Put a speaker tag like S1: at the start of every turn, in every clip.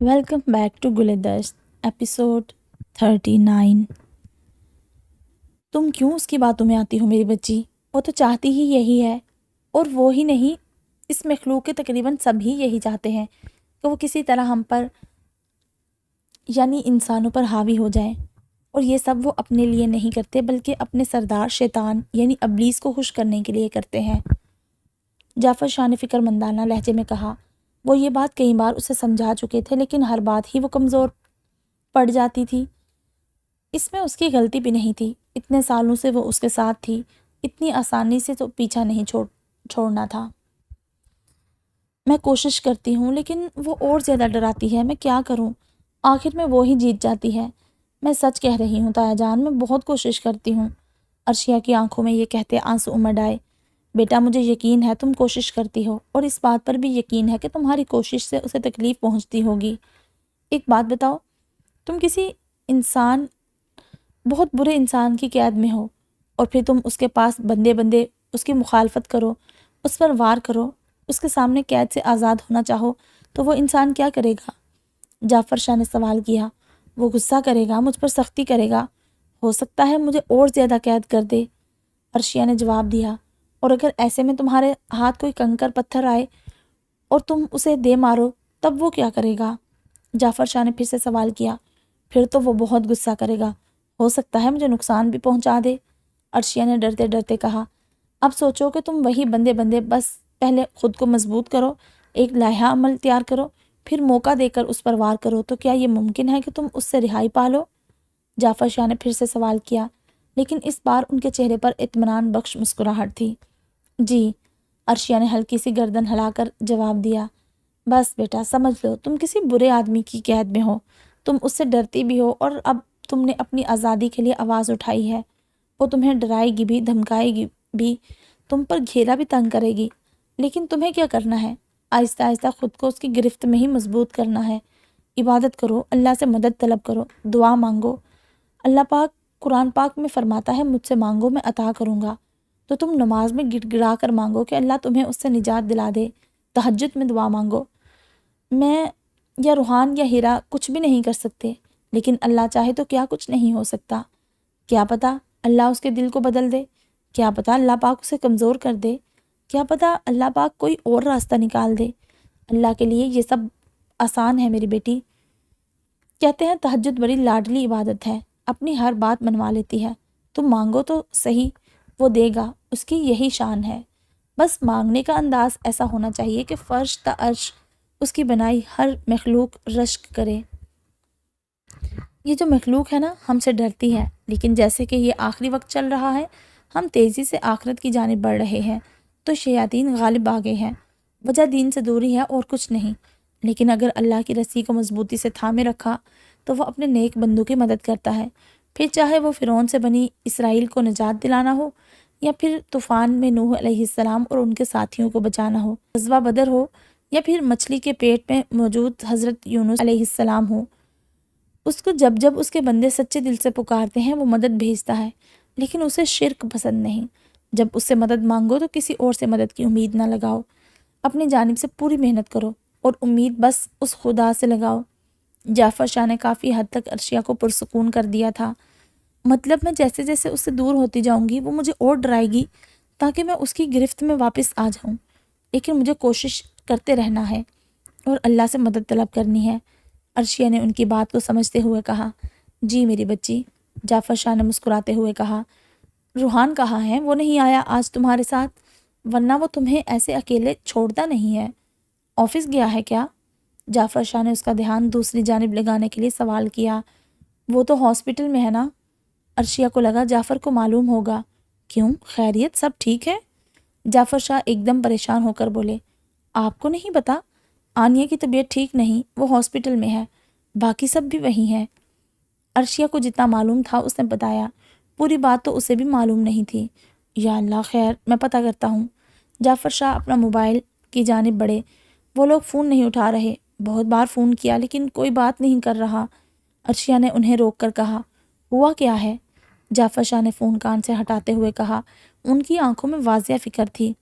S1: Welcome back to Guldast episode 39۔ تم کیوں اس کی باتوں میں آتی ہو میری بچی؟ وہ تو چاہتی ہی یہی ہے، اور وہ ہی نہیں، اس مخلوق کے تقریباً سب ہی یہی چاہتے ہیں کہ وہ کسی طرح ہم پر یعنی انسانوں پر حاوی ہو جائیں، اور یہ سب وہ اپنے لیے نہیں کرتے بلکہ اپنے سردار شیطان یعنی ابلیس کو خوش کرنے کے لیے کرتے ہیں۔ جعفر شاہ نے فکر مندانہ لہجے میں کہا۔ وہ یہ بات کئی بار اسے سمجھا چکے تھے، لیکن ہر بات ہی وہ کمزور پڑ جاتی تھی۔ اس میں اس کی غلطی بھی نہیں تھی، اتنے سالوں سے وہ اس کے ساتھ تھی، اتنی آسانی سے تو پیچھا نہیں چھوڑنا تھا۔ میں کوشش کرتی ہوں لیکن وہ اور زیادہ ڈراتی ہے، میں کیا کروں؟ آخر میں وہ ہی جیت جاتی ہے۔ میں سچ کہہ رہی ہوں تایا جان، میں بہت کوشش کرتی ہوں۔ عرشیہ کی آنکھوں میں یہ کہتے آنسو امڈ آئے۔ بیٹا، مجھے یقین ہے تم کوشش کرتی ہو، اور اس بات پر بھی یقین ہے کہ تمہاری کوشش سے اسے تکلیف پہنچتی ہوگی۔ ایک بات بتاؤ، تم کسی انسان، بہت برے انسان کی قید میں ہو، اور پھر تم اس کے پاس بندے بندے اس کی مخالفت کرو، اس پر وار کرو، اس کے سامنے قید سے آزاد ہونا چاہو، تو وہ انسان کیا کرے گا؟ جعفر شاہ نے سوال کیا۔ وہ غصہ کرے گا، مجھ پر سختی کرے گا، ہو سکتا ہے مجھے اور زیادہ قید کر دے۔ عرشیہ نے جواب دیا۔ اور اگر ایسے میں تمہارے ہاتھ کوئی کنکر پتھر آئے اور تم اسے دے مارو، تب وہ کیا کرے گا؟ جعفر شاہ نے پھر سے سوال کیا۔ پھر تو وہ بہت غصہ کرے گا، ہو سکتا ہے مجھے نقصان بھی پہنچا دے۔ عرشیہ نے ڈرتے ڈرتے کہا۔ اب سوچو کہ تم وہی بندے بندے، بس پہلے خود کو مضبوط کرو، ایک لائحہ عمل تیار کرو، پھر موقع دے کر اس پر وار کرو، تو کیا یہ ممکن ہے کہ تم اس سے رہائی پالو؟ جعفر شاہ نے پھر سے سوال کیا، لیکن اس بار ان کے چہرے پر اطمینان بخش مسکراہٹ تھی۔ جی، عرشیہ نے ہلکی سی گردن ہلا کر جواب دیا۔ بس بیٹا، سمجھ لو تم کسی برے آدمی کی قید میں ہو، تم اس سے ڈرتی بھی ہو، اور اب تم نے اپنی آزادی کے لیے آواز اٹھائی ہے۔ وہ تمہیں ڈرائے گی بھی، دھمکائے گی بھی، تم پر گھیرا بھی تنگ کرے گی، لیکن تمہیں کیا کرنا ہے؟ آہستہ آہستہ خود کو اس کی گرفت میں ہی مضبوط کرنا ہے۔ عبادت کرو، اللہ سے مدد طلب کرو، دعا مانگو۔ اللہ پاک قرآن پاک میں فرماتا ہے، مجھ سے مانگو میں عطا کروں گا۔ تو تم نماز میں گڑ گڑا کر مانگو کہ اللہ تمہیں اس سے نجات دلا دے۔ تہجد میں دعا مانگو۔ میں یا روحان یا ہیرا کچھ بھی نہیں کر سکتے، لیکن اللہ چاہے تو کیا کچھ نہیں ہو سکتا۔ کیا پتہ اللہ اس کے دل کو بدل دے، کیا پتہ اللہ پاک اسے کمزور کر دے، کیا پتہ اللہ پاک کوئی اور راستہ نکال دے۔ اللہ کے لیے یہ سب آسان ہے میری بیٹی۔ کہتے ہیں تہجد بڑی لاڈلی عبادت ہے، اپنی ہر بات منوا لیتی ہے۔ تم مانگو تو صحیح، وہ دے گا، اس کی یہی شان ہے۔ بس مانگنے کا انداز ایسا ہونا چاہیے کہ فرش تا عرش اس کی بنائی ہر مخلوق رشک کرے۔ یہ جو مخلوق ہے نا، ہم سے ڈرتی ہے، لیکن جیسے کہ یہ آخری وقت چل رہا ہے، ہم تیزی سے آخرت کی جانب بڑھ رہے ہیں، تو شیاطین غالب آ گئے ہیں۔ وجہ دین سے دوری ہے اور کچھ نہیں، لیکن اگر اللہ کی رسی کو مضبوطی سے تھامے رکھا تو وہ اپنے نیک بندوں کی مدد کرتا ہے، پھر چاہے وہ فرعون سے بنی اسرائیل کو نجات دلانا ہو، یا پھر طوفان میں نوح علیہ السلام اور ان کے ساتھیوں کو بچانا ہو، غزوہ بدر ہو، یا پھر مچھلی کے پیٹ میں موجود حضرت یونس علیہ السلام ہو۔ اس کو جب جب اس کے بندے سچے دل سے پکارتے ہیں وہ مدد بھیجتا ہے، لیکن اسے شرک پسند نہیں۔ جب اس سے مدد مانگو تو کسی اور سے مدد کی امید نہ لگاؤ، اپنی جانب سے پوری محنت کرو، اور امید بس اس خدا سے لگاؤ۔ جعفر شاہ نے کافی حد تک عرشیہ کو پرسکون کر دیا تھا۔ مطلب میں جیسے جیسے اس سے دور ہوتی جاؤں گی وہ مجھے اور ڈرائے گی تاکہ میں اس کی گرفت میں واپس آ جاؤں، لیکن مجھے کوشش کرتے رہنا ہے اور اللہ سے مدد طلب کرنی ہے۔ عرشیہ نے ان کی بات کو سمجھتے ہوئے کہا۔ جی میری بچی، جعفر شاہ نے مسکراتے ہوئے کہا۔ روحان کہاں ہے؟ وہ نہیں آیا آج تمہارے ساتھ؟ ورنہ وہ تمہیں ایسے اکیلے چھوڑتا نہیں ہے۔ آفس گیا ہے کیا؟ جعفر شاہ نے اس کا دھیان دوسری جانب لگانے کے لیے سوال کیا۔ وہ تو ہاسپٹل میں ہے نا۔ عرشیہ کو لگا جعفر کو معلوم ہوگا۔ کیوں، خیریت، سب ٹھیک ہے؟ جعفر شاہ ایک دم پریشان ہو کر بولے۔ آپ کو نہیں پتا؟ آنیہ کی طبیعت ٹھیک نہیں، وہ ہاسپٹل میں ہے، باقی سب بھی وہی ہیں۔ عرشیہ کو جتنا معلوم تھا اس نے بتایا، پوری بات تو اسے بھی معلوم نہیں تھی۔ یا اللہ، خیر، میں پتہ کرتا ہوں۔ جعفر شاہ اپنا موبائل کی جانب بڑھے۔ وہ لوگ فون نہیں اٹھا رہے، بہت بار فون کیا لیکن کوئی بات نہیں کر رہا۔ عرشیہ نے انہیں روک کر کہا، ہوا کیا ہے؟ جعفر شاہ نے فون کان سے ہٹاتے ہوئے کہا۔ ان کی آنکھوں میں واضح فکر تھی۔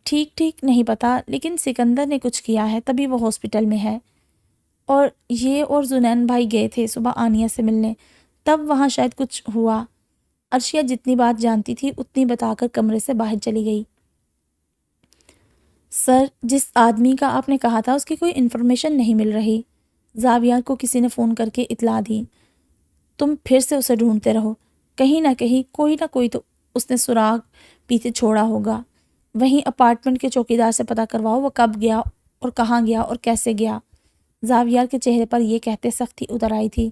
S1: ٹھیک نہیں پتا، لیکن سکندر نے کچھ کیا ہے، تبھی وہ ہاسپٹل میں ہے۔ اور یہ اور زنین بھائی گئے تھے صبح آنیہ سے ملنے، تب وہاں شاید کچھ ہوا۔ عرشیہ جتنی بات جانتی تھی اتنی بتا کر کمرے سے باہر چلی گئی۔ سر، جس آدمی کا آپ نے کہا تھا اس کی کوئی انفارمیشن نہیں مل رہی۔ زاویار کو کسی نے فون کر کے اطلاع دی۔ تم پھر سے اسے ڈھونڈتے رہو، کہیں نہ کہیں کوئی نہ کوئی تو اس نے سراغ پیچھے چھوڑا ہوگا۔ وہیں اپارٹمنٹ کے چوکیدار سے پتہ کرواؤ وہ کب گیا اور کہاں گیا اور کیسے گیا۔ زاویار کے چہرے پر یہ کہتے سختی اتر آئی تھی۔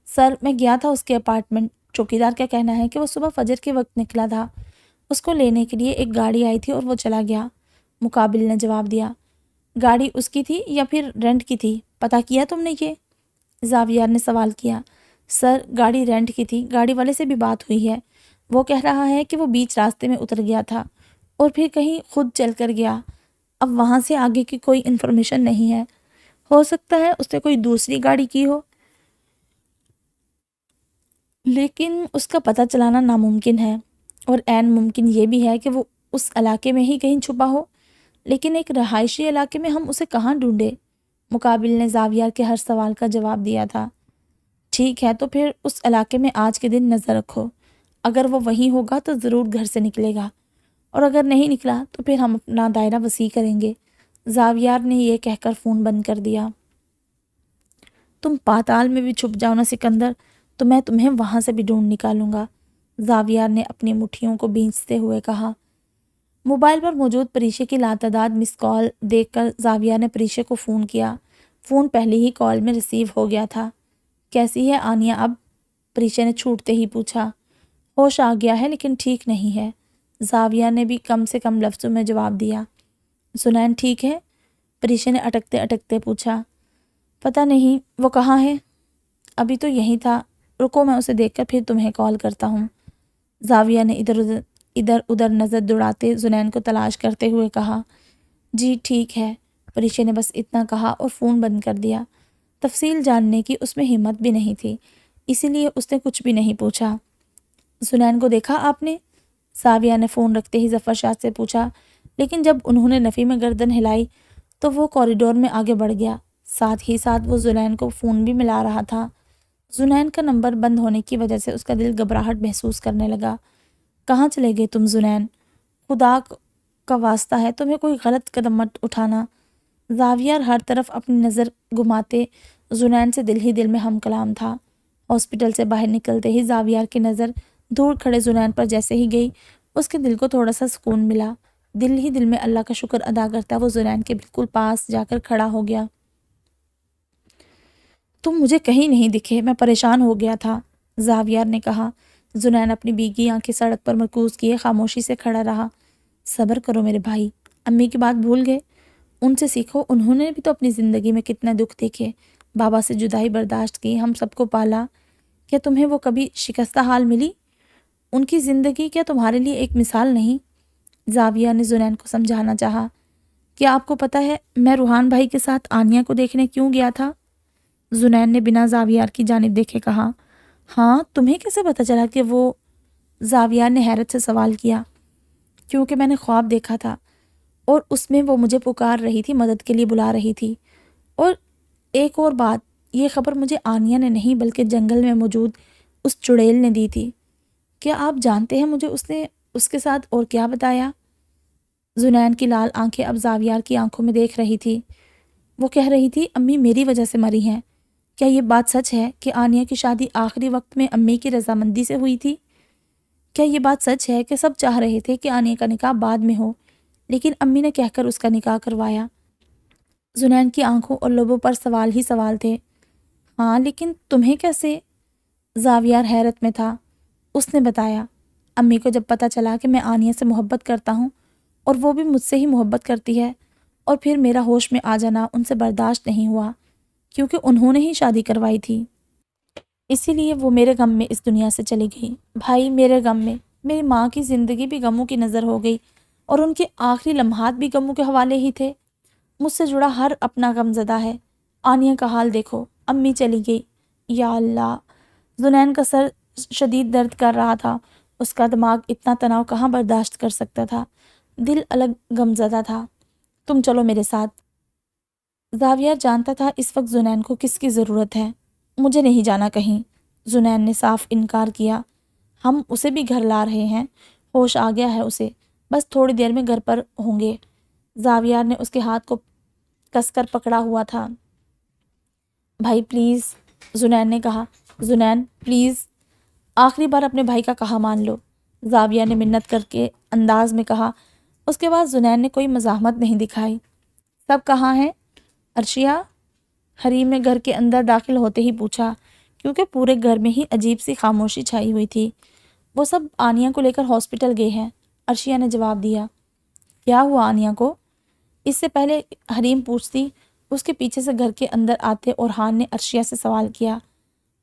S1: سر، میں گیا تھا اس کے اپارٹمنٹ۔ چوکیدار کا کہنا ہے کہ وہ صبح فجر کے وقت نکلا تھا۔ اس کو لینے کے لیے ایک گاڑی آئی تھی اور وہ چلا گیا، مقابل نے جواب دیا۔ گاڑی اس کی تھی یا پھر رینٹ کی تھی؟ پتہ کیا تم نے یہ؟ زاویار نے سوال کیا۔ سر، گاڑی رینٹ کی تھی، گاڑی والے سے بھی بات ہوئی ہے۔ وہ کہہ رہا ہے کہ وہ بیچ راستے میں اتر گیا تھا اور پھر کہیں خود چل کر گیا۔ اب وہاں سے آگے کی کوئی انفارمیشن نہیں ہے۔ ہو سکتا ہے اس نے کوئی دوسری گاڑی کی ہو، لیکن اس کا پتہ چلانا ناممکن ہے، اور عین ممکن یہ بھی ہے کہ وہ اس علاقے میں ہی کہیں چھپا ہو، لیکن ایک رہائشی علاقے میں ہم اسے کہاں ڈھونڈے؟ مقابل نے زاویار کے ہر سوال کا جواب دیا تھا۔ ٹھیک ہے، تو پھر اس علاقے میں آج کے دن نظر رکھو۔ اگر وہ وہیں ہوگا تو ضرور گھر سے نکلے گا، اور اگر نہیں نکلا تو پھر ہم اپنا دائرہ وسیع کریں گے۔ زاویار نے یہ کہہ کر فون بند کر دیا۔ تم پاتال میں بھی چھپ جاؤ نا سکندر، تو میں تمہیں وہاں سے بھی ڈھونڈ نکالوں گا، زاویار نے اپنی مٹھیوں کو بھینچتے ہوئے کہا۔ موبائل پر موجود پریشے کی لاتعداد مس کال دیکھ کر زاویار نے پریشے کو فون کیا۔ فون پہلی ہی کال میں ریسیو ہو گیا تھا۔ کیسی ہے آنیہ اب؟ پریشے نے چھوٹتے ہی پوچھا۔ ہوش آ گیا ہے لیکن ٹھیک نہیں ہے، زاویار نے بھی کم سے کم لفظوں میں جواب دیا۔ زنین ٹھیک ہے؟ پریشے نے اٹکتے اٹکتے پوچھا۔ پتہ نہیں، وہ کہاں ہے؟ ابھی تو یہیں تھا، رکو میں اسے دیکھ کر پھر تمہیں کال کرتا ہوں۔ زاویار نے ادھر ادھر نظر دوڑاتے زنین کو تلاش کرتے ہوئے کہا۔ جی ٹھیک ہے، پریشے نے بس اتنا کہا اور فون بند کر دیا۔ تفصیل جاننے کی اس میں ہمت بھی نہیں تھی، اسی لیے اس نے کچھ بھی نہیں پوچھا۔ زنین کو دیکھا آپ نے؟ زاویار نے فون رکھتے ہی ظفر شاہ سے پوچھا، لیکن جب انہوں نے نفی میں گردن ہلائی تو وہ کوریڈور میں آگے بڑھ گیا، ساتھ ہی ساتھ وہ زنین کو فون بھی ملا رہا تھا۔ زنین کا نمبر بند ہونے کی وجہ سے اس کا دل گھبراہٹ محسوس کرنے لگا۔ کہاں چلے گئے تم زنین؟ خدا کا واسطہ ہے تمہیں کوئی غلط قدم مت اٹھانا۔ زاویار ہر طرف اپنی نظر گھماتے زنین سے دل ہی دل میں ہم کلام تھا۔ ہاسپٹل سے باہر نکلتے ہی زاویار کی نظر دور کھڑے زنین پر جیسے ہی گئی، اس کے دل کو تھوڑا سا سکون ملا۔ دل ہی دل میں اللہ کا شکر ادا کرتا وہ زنین کے بالکل پاس جا کر کھڑا ہو گیا۔ تم مجھے کہیں نہیں دکھے، میں پریشان ہو گیا تھا، زاویار نے کہا۔ زنین اپنی بیگی آنکھیں سڑک پر مرکوز کیے خاموشی سے کھڑا رہا۔ صبر کرو میرے بھائی، امی کی بات بھول گئے؟ ان سے سیکھو، انہوں نے بھی تو اپنی زندگی میں کتنے دکھ دیکھے، بابا سے جدائی برداشت کی، ہم سب کو پالا۔ کیا تمہیں وہ کبھی شکستہ حال ملی؟ ان کی زندگی کیا تمہارے لیے ایک مثال نہیں؟ زاویار نے زنین کو سمجھانا چاہا۔ کیا آپ کو پتہ ہے میں روحان بھائی کے ساتھ آنیہ کو دیکھنے کیوں گیا تھا؟ زنین نے بنا زاویار کی جانب دیکھے کہا۔ ہاں، تمہیں کیسے پتہ چلا کہ وہ؟ زاویار نے حیرت سے سوال کیا۔ کیونکہ میں نے خواب دیکھا تھا اور اس میں وہ مجھے پکار رہی تھی، مدد کے لیے بلا رہی تھی۔ اور ایک اور بات، یہ خبر مجھے آنیہ نے نہیں بلکہ جنگل میں موجود اس چڑیل نے دی تھی۔ کیا آپ جانتے ہیں مجھے اس نے اس کے ساتھ اور کیا بتایا؟ زنین کی لال آنکھیں اب زاویار کی آنکھوں میں دیکھ رہی تھی۔ وہ کہہ رہی تھی امی میری وجہ سے مری ہیں۔ کیا یہ بات سچ ہے کہ آنیہ کی شادی آخری وقت میں امی کی رضامندی سے ہوئی تھی؟ کیا یہ بات سچ ہے کہ سب چاہ رہے تھے کہ آنیہ کا نکاح بعد میں ہو، لیکن امی نے کہہ کر اس کا نکاح کروایا؟ زنین کی آنکھوں اور لبوں پر سوال ہی سوال تھے۔ ہاں، لیکن تمہیں کیسے؟ زاویار حیرت میں تھا۔ اس نے بتایا، امی کو جب پتہ چلا کہ میں آنیہ سے محبت کرتا ہوں اور وہ بھی مجھ سے ہی محبت کرتی ہے، اور پھر میرا ہوش میں آ جانا ان سے برداشت نہیں ہوا، کیونکہ انہوں نے ہی شادی کروائی تھی، اسی لیے وہ میرے غم میں اس دنیا سے چلی گئی۔ بھائی، میرے غم میں میری ماں کی زندگی بھی غموں کی نظر ہو گئی، اور ان کے آخری لمحات بھی غموں کے حوالے ہی تھے۔ مجھ سے جڑا ہر اپنا غم زدہ ہے۔ آنیہ کا حال دیکھو، امی چلی گئی۔ یا اللہ! زنین کا سر شدید درد کر رہا تھا، اس کا دماغ اتنا تناؤ کہاں برداشت کر سکتا تھا، دل الگ غم زدہ تھا۔ تم چلو میرے ساتھ، زاویہ جانتا تھا اس وقت زنین کو کس کی ضرورت ہے۔ مجھے نہیں جانا کہیں، زنین نے صاف انکار کیا۔ ہم اسے بھی گھر لا رہے ہیں، ہوش آ گیا ہے اسے، بس تھوڑی دیر میں گھر پر ہوں گے۔ زاویہ نے اس کے ہاتھ کو کس کر پکڑا ہوا تھا۔ بھائی پلیز، زنین نے کہا، زنین پلیز، آخری بار اپنے بھائی کا کہا مان لو، زاویہ نے منت کر کے انداز میں کہا۔ اس کے بعد زنین نے کوئی مزاحمت نہیں دکھائی۔ سب کہاں ہیں؟ عرشیہ، حریم نے گھر کے اندر داخل ہوتے ہی پوچھا، کیونکہ پورے گھر میں ہی عجیب سی خاموشی چھائی ہوئی تھی۔ وہ سب آنیہ کو لے کر ہاسپٹل گئے ہیں، عرشیہ نے جواب دیا۔ کیا ہوا آنیہ کو؟ اس سے پہلے حریم پوچھتی، اس کے پیچھے سے گھر کے اندر آتے اورحان نے عرشیہ سے سوال کیا۔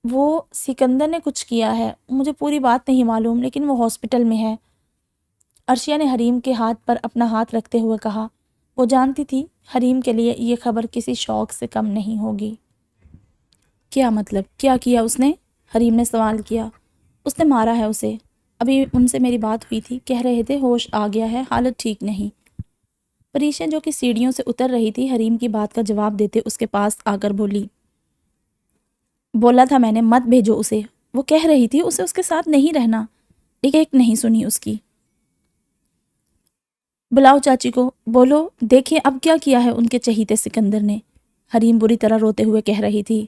S1: وہ سکندر نے کچھ کیا ہے، مجھے پوری بات نہیں معلوم، لیکن وہ ہاسپٹل میں ہے، عرشیہ نے حریم کے ہاتھ پر اپنا ہاتھ رکھتے ہوئے کہا۔ وہ جانتی تھی حریم کے لیے یہ خبر کسی شوق سے کم نہیں ہوگی۔ کیا مطلب؟ کیا کیا اس نے؟ حریم نے سوال کیا۔ اس نے مارا ہے اسے، ابھی ان سے میری بات ہوئی تھی، کہہ رہے تھے ہوش آ گیا ہے، حالت ٹھیک نہیں۔ پریشا جو کہ سیڑھیوں سے اتر رہی تھی حریم کی بات کا جواب دیتے اس کے پاس آ کر بولی، بولا تھا میں نے مت بھیجو اسے، وہ کہہ رہی تھی اسے اس کے ساتھ نہیں رہنا، ایک نہیں سنی اس کی۔ بلاؤ چاچی کو، بولو دیکھیں اب کیا کیا ہے ان کے چہیتے سکندر نے، حریم بری طرح روتے ہوئے کہہ رہی تھی۔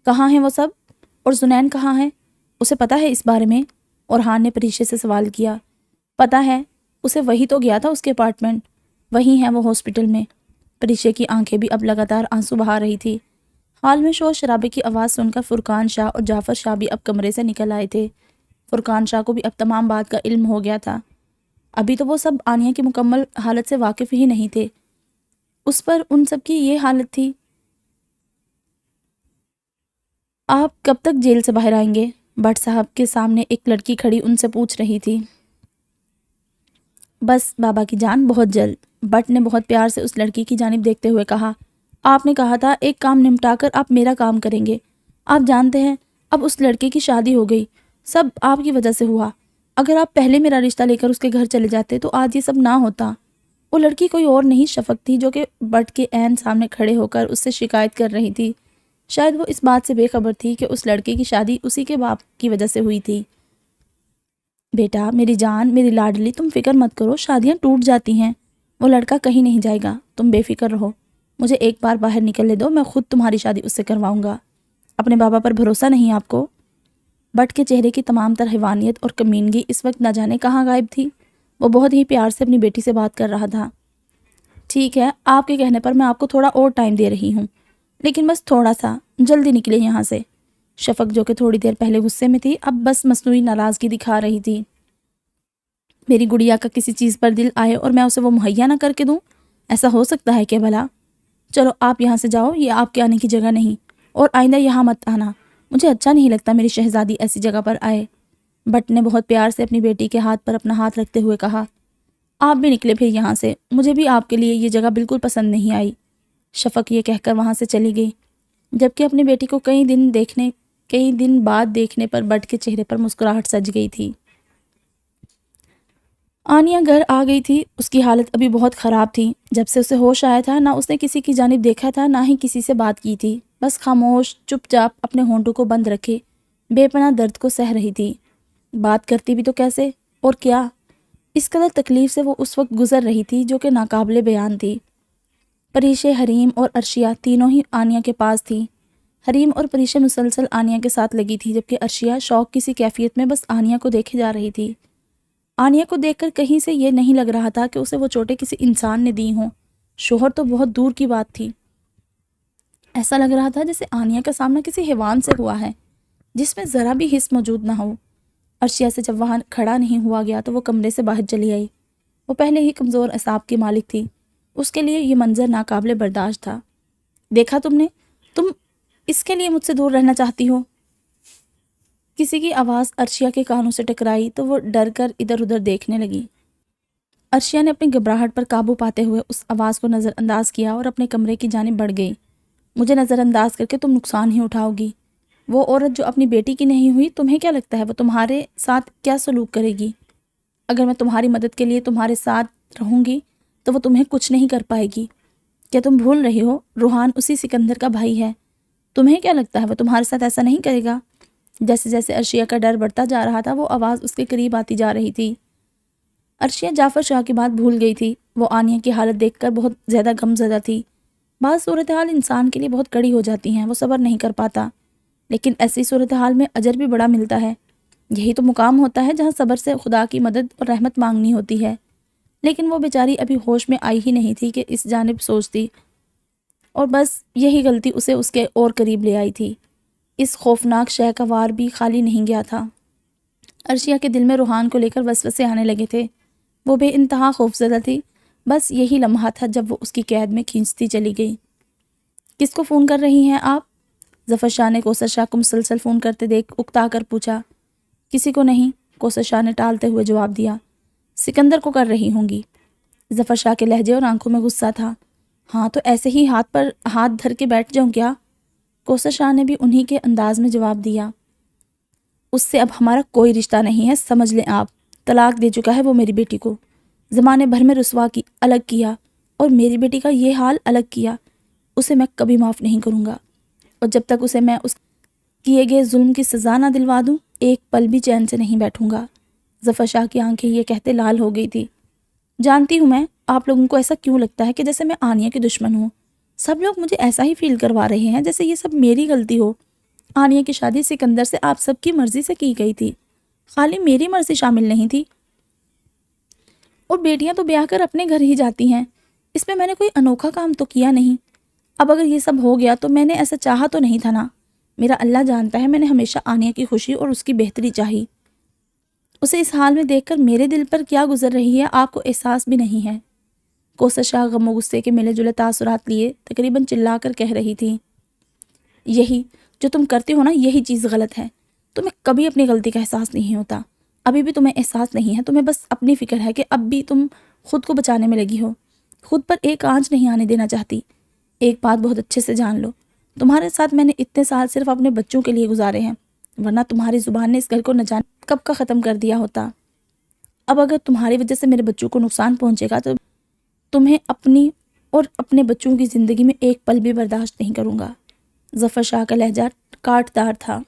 S1: کہاں ہیں وہ سب؟ اور زنین کہاں ہے؟ اسے پتہ ہے اس بارے میں؟ اورحان نے پریشے سے سوال کیا۔ پتہ ہے، اسے وہی تو گیا تھا اس کے اپارٹمنٹ، وہیں ہے وہ ہاسپٹل میں۔ پریشے کی آنکھیں بھی اب لگاتار آنسو بہا رہی تھی۔ حال میں شور شرابے کی آواز سن کر فرقان شاہ اور جعفر شاہ بھی اب کمرے سے نکل آئے تھے۔ فرقان شاہ کو بھی اب تمام بات کا علم ہو گیا تھا، ابھی تو وہ سب آنیہ کی مکمل حالت سے واقف ہی نہیں تھے، اس پر ان سب کی یہ حالت تھی۔ آپ کب تک جیل سے باہر آئیں گے؟ بٹ صاحب کے سامنے ایک لڑکی کھڑی ان سے پوچھ رہی تھی۔ بس بابا کی جان، بہت جلد، بٹ نے بہت پیار سے اس لڑکی کی جانب دیکھتے ہوئے کہا۔ آپ نے کہا تھا ایک کام نمٹا کر آپ میرا کام کریں گے، آپ جانتے ہیں اب اس لڑکے کی شادی ہو گئی، سب آپ کی وجہ سے ہوا، اگر آپ پہلے میرا رشتہ لے کر اس کے گھر چلے جاتے تو آج یہ سب نہ ہوتا۔ وہ لڑکی کوئی اور نہیں شفق تھی جو کہ بٹ کے عین سامنے کھڑے ہو کر اس سے شکایت کر رہی تھی۔ شاید وہ اس بات سے بے خبر تھی کہ اس لڑکے کی شادی اسی کے باپ کی وجہ سے ہوئی تھی۔ بیٹا میری جان، میری لاڈلی، تم فکر مت کرو، شادیاں ٹوٹ جاتی ہیں، وہ لڑکا کہیں نہیں جائے گا، تم بے فکر رہو، مجھے ایک بار باہر نکلنے دو، میں خود تمہاری شادی اس سے کرواؤں گا۔ اپنے بابا پر بھروسہ نہیں آپ کو؟ بٹ کے چہرے کی تمام تر حیوانیت اور کمینگی اس وقت نہ جانے کہاں غائب تھی، وہ بہت ہی پیار سے اپنی بیٹی سے بات کر رہا تھا۔ ٹھیک ہے، آپ کے کہنے پر میں آپ کو تھوڑا اور ٹائم دے رہی ہوں، لیکن بس تھوڑا سا، جلدی نکلے یہاں سے۔ شفق جو کہ تھوڑی دیر پہلے غصے میں تھی اب بس مصنوعی ناراضگی دکھا رہی تھی۔ میری گڑیا کا کسی چیز پر دل آئے اور میں اسے وہ مہیا نہ کر کے دوں، ایسا ہو سکتا ہے کہ بھلا؟ چلو آپ یہاں سے جاؤ، یہ آپ کے آنے کی جگہ نہیں، اور آئندہ یہاں مت آنا، مجھے اچھا نہیں لگتا میری شہزادی ایسی جگہ پر آئے۔ بٹ نے بہت پیار سے اپنی بیٹی کے ہاتھ پر اپنا ہاتھ رکھتے ہوئے کہا۔ آپ بھی نکلے پھر یہاں سے، مجھے بھی آپ کے لیے یہ جگہ بالکل پسند نہیں آئی۔ شفق یہ کہہ کر وہاں سے چلی گئی، جبکہ اپنی بیٹی کو کئی دن بعد دیکھنے پر بٹ کے چہرے پر مسکراہٹ سج گئی تھی۔ آنیہ گھر آ گئی تھی، اس کی حالت ابھی بہت خراب تھی، جب سے اسے ہوش آیا تھا نہ اس نے کسی کی جانب دیکھا تھا نہ ہی کسی سے بات کی تھی، بس خاموش چپ چاپ اپنے ہونٹوں کو بند رکھے بے پناہ درد کو سہ رہی تھی۔ بات کرتی بھی تو کیسے اور کیا؟ اس قدر تکلیف سے وہ اس وقت گزر رہی تھی جو کہ ناقابل بیان تھی۔ پریشے، حریم اور عرشیہ تینوں ہی آنیہ کے پاس تھی۔ حریم اور پریشے مسلسل آنیہ کے ساتھ لگی تھی، جبکہ عرشیہ شوق کسی کیفیت میں بس آنیہ کو دیکھے جا رہی تھی۔ آنیہ کو دیکھ کر کہیں سے یہ نہیں لگ رہا تھا کہ اسے وہ چوٹیں کسی انسان نے دی ہوں، شوہر تو بہت دور کی بات تھی۔ ایسا لگ رہا تھا جیسے آنیہ کا سامنا کسی حیوان سے ہوا ہے جس میں ذرا بھی حس موجود نہ ہو۔ عرشیہ سے جب وہاں کھڑا نہیں ہوا گیا تو وہ کمرے سے باہر چلی آئی۔ وہ پہلے ہی کمزور اعصاب کی مالک تھی، اس کے لیے یہ منظر ناقابل برداشت تھا۔ دیکھا تم نے، تم اس کے لیے مجھ سے دور رہنا چاہتی ہو؟ کسی کی آواز عرشیہ کے کانوں سے ٹکرائی تو وہ ڈر کر ادھر ادھر دیکھنے لگی۔ عرشیہ نے اپنی گھبراہٹ پر قابو پاتے ہوئے اس آواز کو نظر انداز کیا اور اپنے کمرے کی جانب بڑھ گئی۔ مجھے نظر انداز کر کے تم نقصان ہی اٹھاؤ گی۔ وہ عورت جو اپنی بیٹی کی نہیں ہوئی، تمہیں کیا لگتا ہے وہ تمہارے ساتھ کیا سلوک کرے گی؟ اگر میں تمہاری مدد کے لیے تمہارے ساتھ رہوں گی تو وہ تمہیں کچھ نہیں کر پائے گی۔ کیا تم بھول رہی ہو روحان اسی سکندر کا بھائی ہے؟ تمہیں کیا لگتا ہے وہ تمہارے ساتھ ایسا نہیں کرے گا؟ جیسے جیسے عرشیہ کا ڈر بڑھتا جا رہا تھا وہ آواز اس کے قریب آتی جا رہی تھی۔ عرشیہ جعفر شاہ کی بات بھول گئی تھی۔ وہ آنیہ کی حالت دیکھ کر بہت زیادہ غم زدہ تھی۔ بعض صورتحال انسان کے لیے بہت کڑی ہو جاتی ہیں، وہ صبر نہیں کر پاتا، لیکن ایسی صورتحال میں اجر بھی بڑا ملتا ہے۔ یہی تو مقام ہوتا ہے جہاں صبر سے خدا کی مدد اور رحمت مانگنی ہوتی ہے۔ لیکن وہ بیچاری ابھی ہوش میں آئی ہی نہیں تھی کہ اس جانب سوچتی، اور بس یہی غلطی اسے اس کے اور قریب لے آئی تھی۔ اس خوفناک شے کا وار بھی خالی نہیں گیا تھا۔ عرشیہ کے دل میں روحان کو لے کر وسوسے آنے لگے تھے۔ وہ بے انتہا خوفزدہ تھی۔ بس یہی لمحہ تھا جب وہ اس کی قید میں کھینچتی چلی گئی۔ کس کو فون کر رہی ہیں آپ؟ ظفر شاہ نے کوثر شاہ کو مسلسل فون کرتے دیکھ اکتا کر پوچھا۔ کسی کو نہیں، کوثر شاہ نے ٹالتے ہوئے جواب دیا۔ سکندر کو کر رہی ہوں گی۔ ظفر شاہ کے لہجے اور آنکھوں میں غصہ تھا۔ ہاں تو ایسے ہی ہاتھ پر ہاتھ دھر کے بیٹھ جاؤں کیا؟ کوثر شاہ نے بھی انہی کے انداز میں جواب دیا۔ اس سے اب ہمارا کوئی رشتہ نہیں ہے، سمجھ لیں آپ۔ طلاق دے چکا ہے وہ میری بیٹی کو، زمانے بھر میں رسوا کی الگ کیا، اور میری بیٹی کا یہ حال الگ کیا۔ اسے میں کبھی معاف نہیں کروں گا، اور جب تک اسے میں اس کیے گئے ظلم کی سزا نہ دلوا دوں ایک پل بھی چین سے نہیں بیٹھوں گا۔ ظفر شاہ کی آنکھیں یہ کہتے لال ہو گئی تھی۔ جانتی ہوں میں آپ لوگوں کو ایسا کیوں لگتا ہے کہ جیسے میں آنیہ کی دشمن ہوں۔ سب لوگ مجھے ایسا ہی فیل کروا رہے ہیں جیسے یہ سب میری غلطی ہو۔ آنیہ کی شادی سکندر سے آپ سب کی مرضی سے کی گئی تھی، خالی میری مرضی شامل نہیں تھی۔ اور بیٹیاں تو بیاہ کر اپنے گھر ہی جاتی ہیں، اس میں نے کوئی انوکھا کام تو کیا نہیں۔ اب اگر یہ سب ہو گیا تو میں نے ایسا چاہا تو نہیں تھا نا۔ میرا اللہ جانتا ہے میں نے ہمیشہ آنیہ کی خوشی اور اس کی بہتری چاہی۔ اسے اس حال میں دیکھ کر میرے دل پر کیا گزر رہی ہے آپ کو احساس بھی نہیں ہے۔ کوثر شاہ غم و غصے کے ملے جلے تاثرات لیے تقریباً چلا کر کہہ رہی تھی، یہی جو تم کرتے ہو نا، یہی چیز غلط ہے۔ تمہیں کبھی اپنی غلطی کا احساس نہیں ہوتا، ابھی بھی تمہیں احساس نہیں ہے، تمہیں بس اپنی فکر ہے کہ اب بھی تم خود کو بچانے میں لگی ہو، خود پر ایک آنچ نہیں آنے دینا چاہتی۔ ایک بات بہت اچھے سے جان لو، تمہارے ساتھ میں نے اتنے سال صرف اپنے بچوں کے لیے گزارے ہیں، ورنہ تمہاری زبان نے اس گھر کو نہ جانے کب کا ختم کر دیا ہوتا۔ اب اگر تمہاری وجہ سے میرے بچوں کو نقصان پہنچے گا تو تمہیں اپنی اور اپنے بچوں کی زندگی میں ایک پل بھی برداشت نہیں کروں گا۔ ظفر شاہ کا لہجہ کاٹدار تھا۔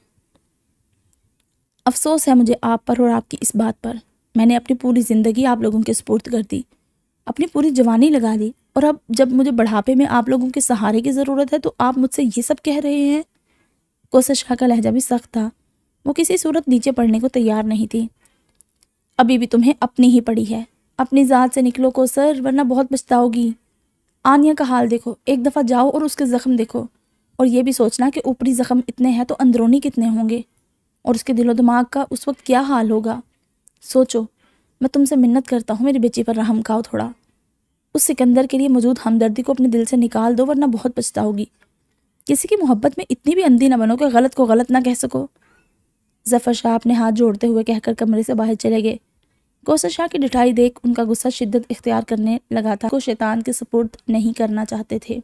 S1: افسوس ہے مجھے آپ پر اور آپ کی اس بات پر۔ میں نے اپنی پوری زندگی آپ لوگوں کے سپرد کر دی، اپنی پوری جوانی لگا دی، اور اب جب مجھے بڑھاپے میں آپ لوگوں کے سہارے کی ضرورت ہے تو آپ مجھ سے یہ سب کہہ رہے ہیں۔ کوثر شاہ کا لہجہ بھی سخت تھا، وہ کسی صورت نیچے پڑنے کو تیار نہیں تھی۔ ابھی بھی تمہیں اپنی ہی پڑی ہے، اپنی ذات سے نکلو کوثر، ورنہ بہت پچھتاؤ گی۔ آنیہ کا حال دیکھو، ایک دفعہ جاؤ اور اس کے زخم دیکھو، اور یہ بھی سوچنا کہ اوپری زخم اتنے ہیں تو اندرونی کتنے ہوں گے، اور اس کے دل و دماغ کا اس وقت کیا حال ہوگا۔ سوچو، میں تم سے منت کرتا ہوں میری بیٹی پر رحم کھاؤ تھوڑا۔ اس سکندر کے لیے موجود ہمدردی کو اپنے دل سے نکال دو، ورنہ بہت پچھتاؤ گی۔ کسی کی محبت میں اتنی بھی اندھی نہ بنو کہ غلط کو غلط نہ کہہ سکو۔ ظفر شاہ اپنے ہاتھ جوڑتے ہوئے کہہ کر کمرے سے باہر چلے گئے۔ کوثر شاہ کی ڈٹھائی دیکھ ان کا غصہ شدت اختیار کرنے لگا تھا، کو شیطان کے سپرد نہیں کرنا چاہتے تھے۔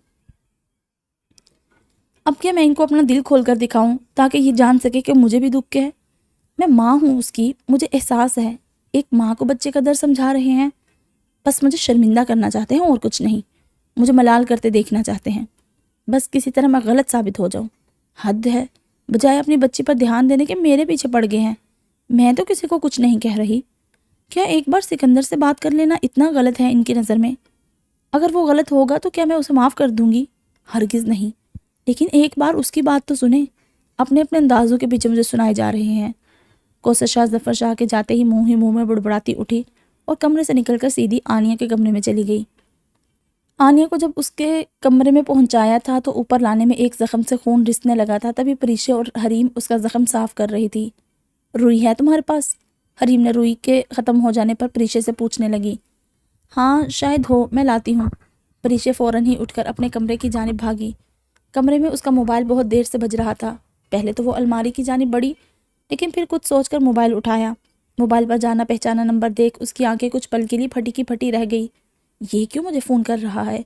S1: اب کیا میں ان کو اپنا دل کھول کر دکھاؤں تاکہ یہ جان سکے کہ مجھے بھی دکھ ہے؟ میں ماں ہوں اس کی، مجھے احساس ہے۔ ایک ماں کو بچے کا درد سمجھا رہے ہیں، بس مجھے شرمندہ کرنا چاہتے ہیں اور کچھ نہیں۔ مجھے ملال کرتے دیکھنا چاہتے ہیں، بس کسی طرح میں غلط ثابت ہو جاؤں۔ حد ہے، بجائے اپنی بچی پر دھیان دینے کے میرے پیچھے پڑ گئے ہیں۔ میں تو کسی کو کچھ نہیں کہہ رہی۔ کیا ایک بار سکندر سے بات کر لینا اتنا غلط ہے ان کی نظر میں؟ اگر وہ غلط ہوگا تو کیا میں اسے معاف کر دوں گی؟ ہرگز نہیں۔ لیکن ایک بار اس کی بات تو سنیں، اپنے اپنے اندازوں کے پیچھے مجھے سنائے جا رہے ہیں۔ کوثر شاہ ظفر شاہ کے جاتے ہی منہ میں بڑبڑاتی اٹھی اور کمرے سے نکل کر سیدھی آنیہ کے کمرے میں چلی گئی۔ آنیہ کو جب اس کے کمرے میں پہنچایا تھا تو اوپر لانے میں ایک زخم سے خون رسنے لگا تھا، تبھی پریشے اور حریم اس کا زخم صاف کر رہی تھی۔ روئی ہے تمہارے پاس؟ حریم نے روئی کے ختم ہو جانے پر پریشے سے پوچھنے لگی۔ ہاں شاید ہو، میں لاتی ہوں۔ پریشے فوراً ہی اٹھ کر اپنے کمرے کی جانب بھاگی۔ کمرے میں اس کا موبائل بہت دیر سے بج رہا تھا۔ پہلے تو وہ الماری کی جانب بڑھی، لیکن پھر کچھ سوچ کر موبائل اٹھایا۔ موبائل پر جانا پہچانا نمبر دیکھ اس کی آنکھیں کچھ پل کے لیے پھٹی کی پھٹی رہ گئی۔ یہ کیوں مجھے فون کر رہا ہے؟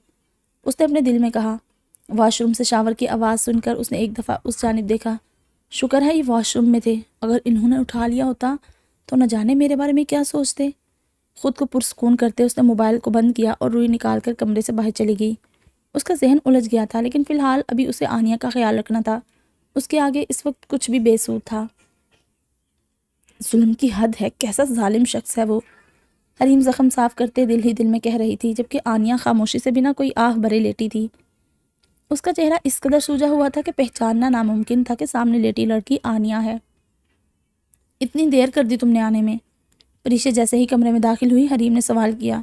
S1: اس نے اپنے دل میں کہا۔ واش روم سے شاور کی آواز سن کر اس نے ایک دفعہ اس جانب دیکھا۔ شکر ہے یہ واش روم میں تھے، اگر انہوں نے اٹھا لیا ہوتا تو نہ جانے میرے بارے میں کیا سوچتے۔ خود کو پرسکون کرتے اس نے موبائل کو بند کیا اور روئی نکال کر کمرے سے باہر چلی گئی۔ اس کا ذہن الجھ گیا تھا، لیکن فی الحال ابھی اسے آنیہ کا خیال رکھنا تھا۔ اس کے آگے اس وقت کچھ بھی بے سود تھا۔ ظلم کی حد ہے، کیسا ظالم شخص ہے وہ، حریم زخم صاف کرتے دل ہی دل میں کہہ رہی تھی، جبکہ آنیہ خاموشی سے بنا کوئی آہ بھرے لیٹی تھی۔ اس کا چہرہ اس قدر سوجا ہوا تھا کہ پہچاننا ناممکن تھا کہ سامنے لیٹی لڑکی آنیہ ہے۔ اتنی دیر کر دی تم نے آنے میں؟ پریشا جیسے ہی کمرے میں داخل ہوئی حریم نے سوال کیا۔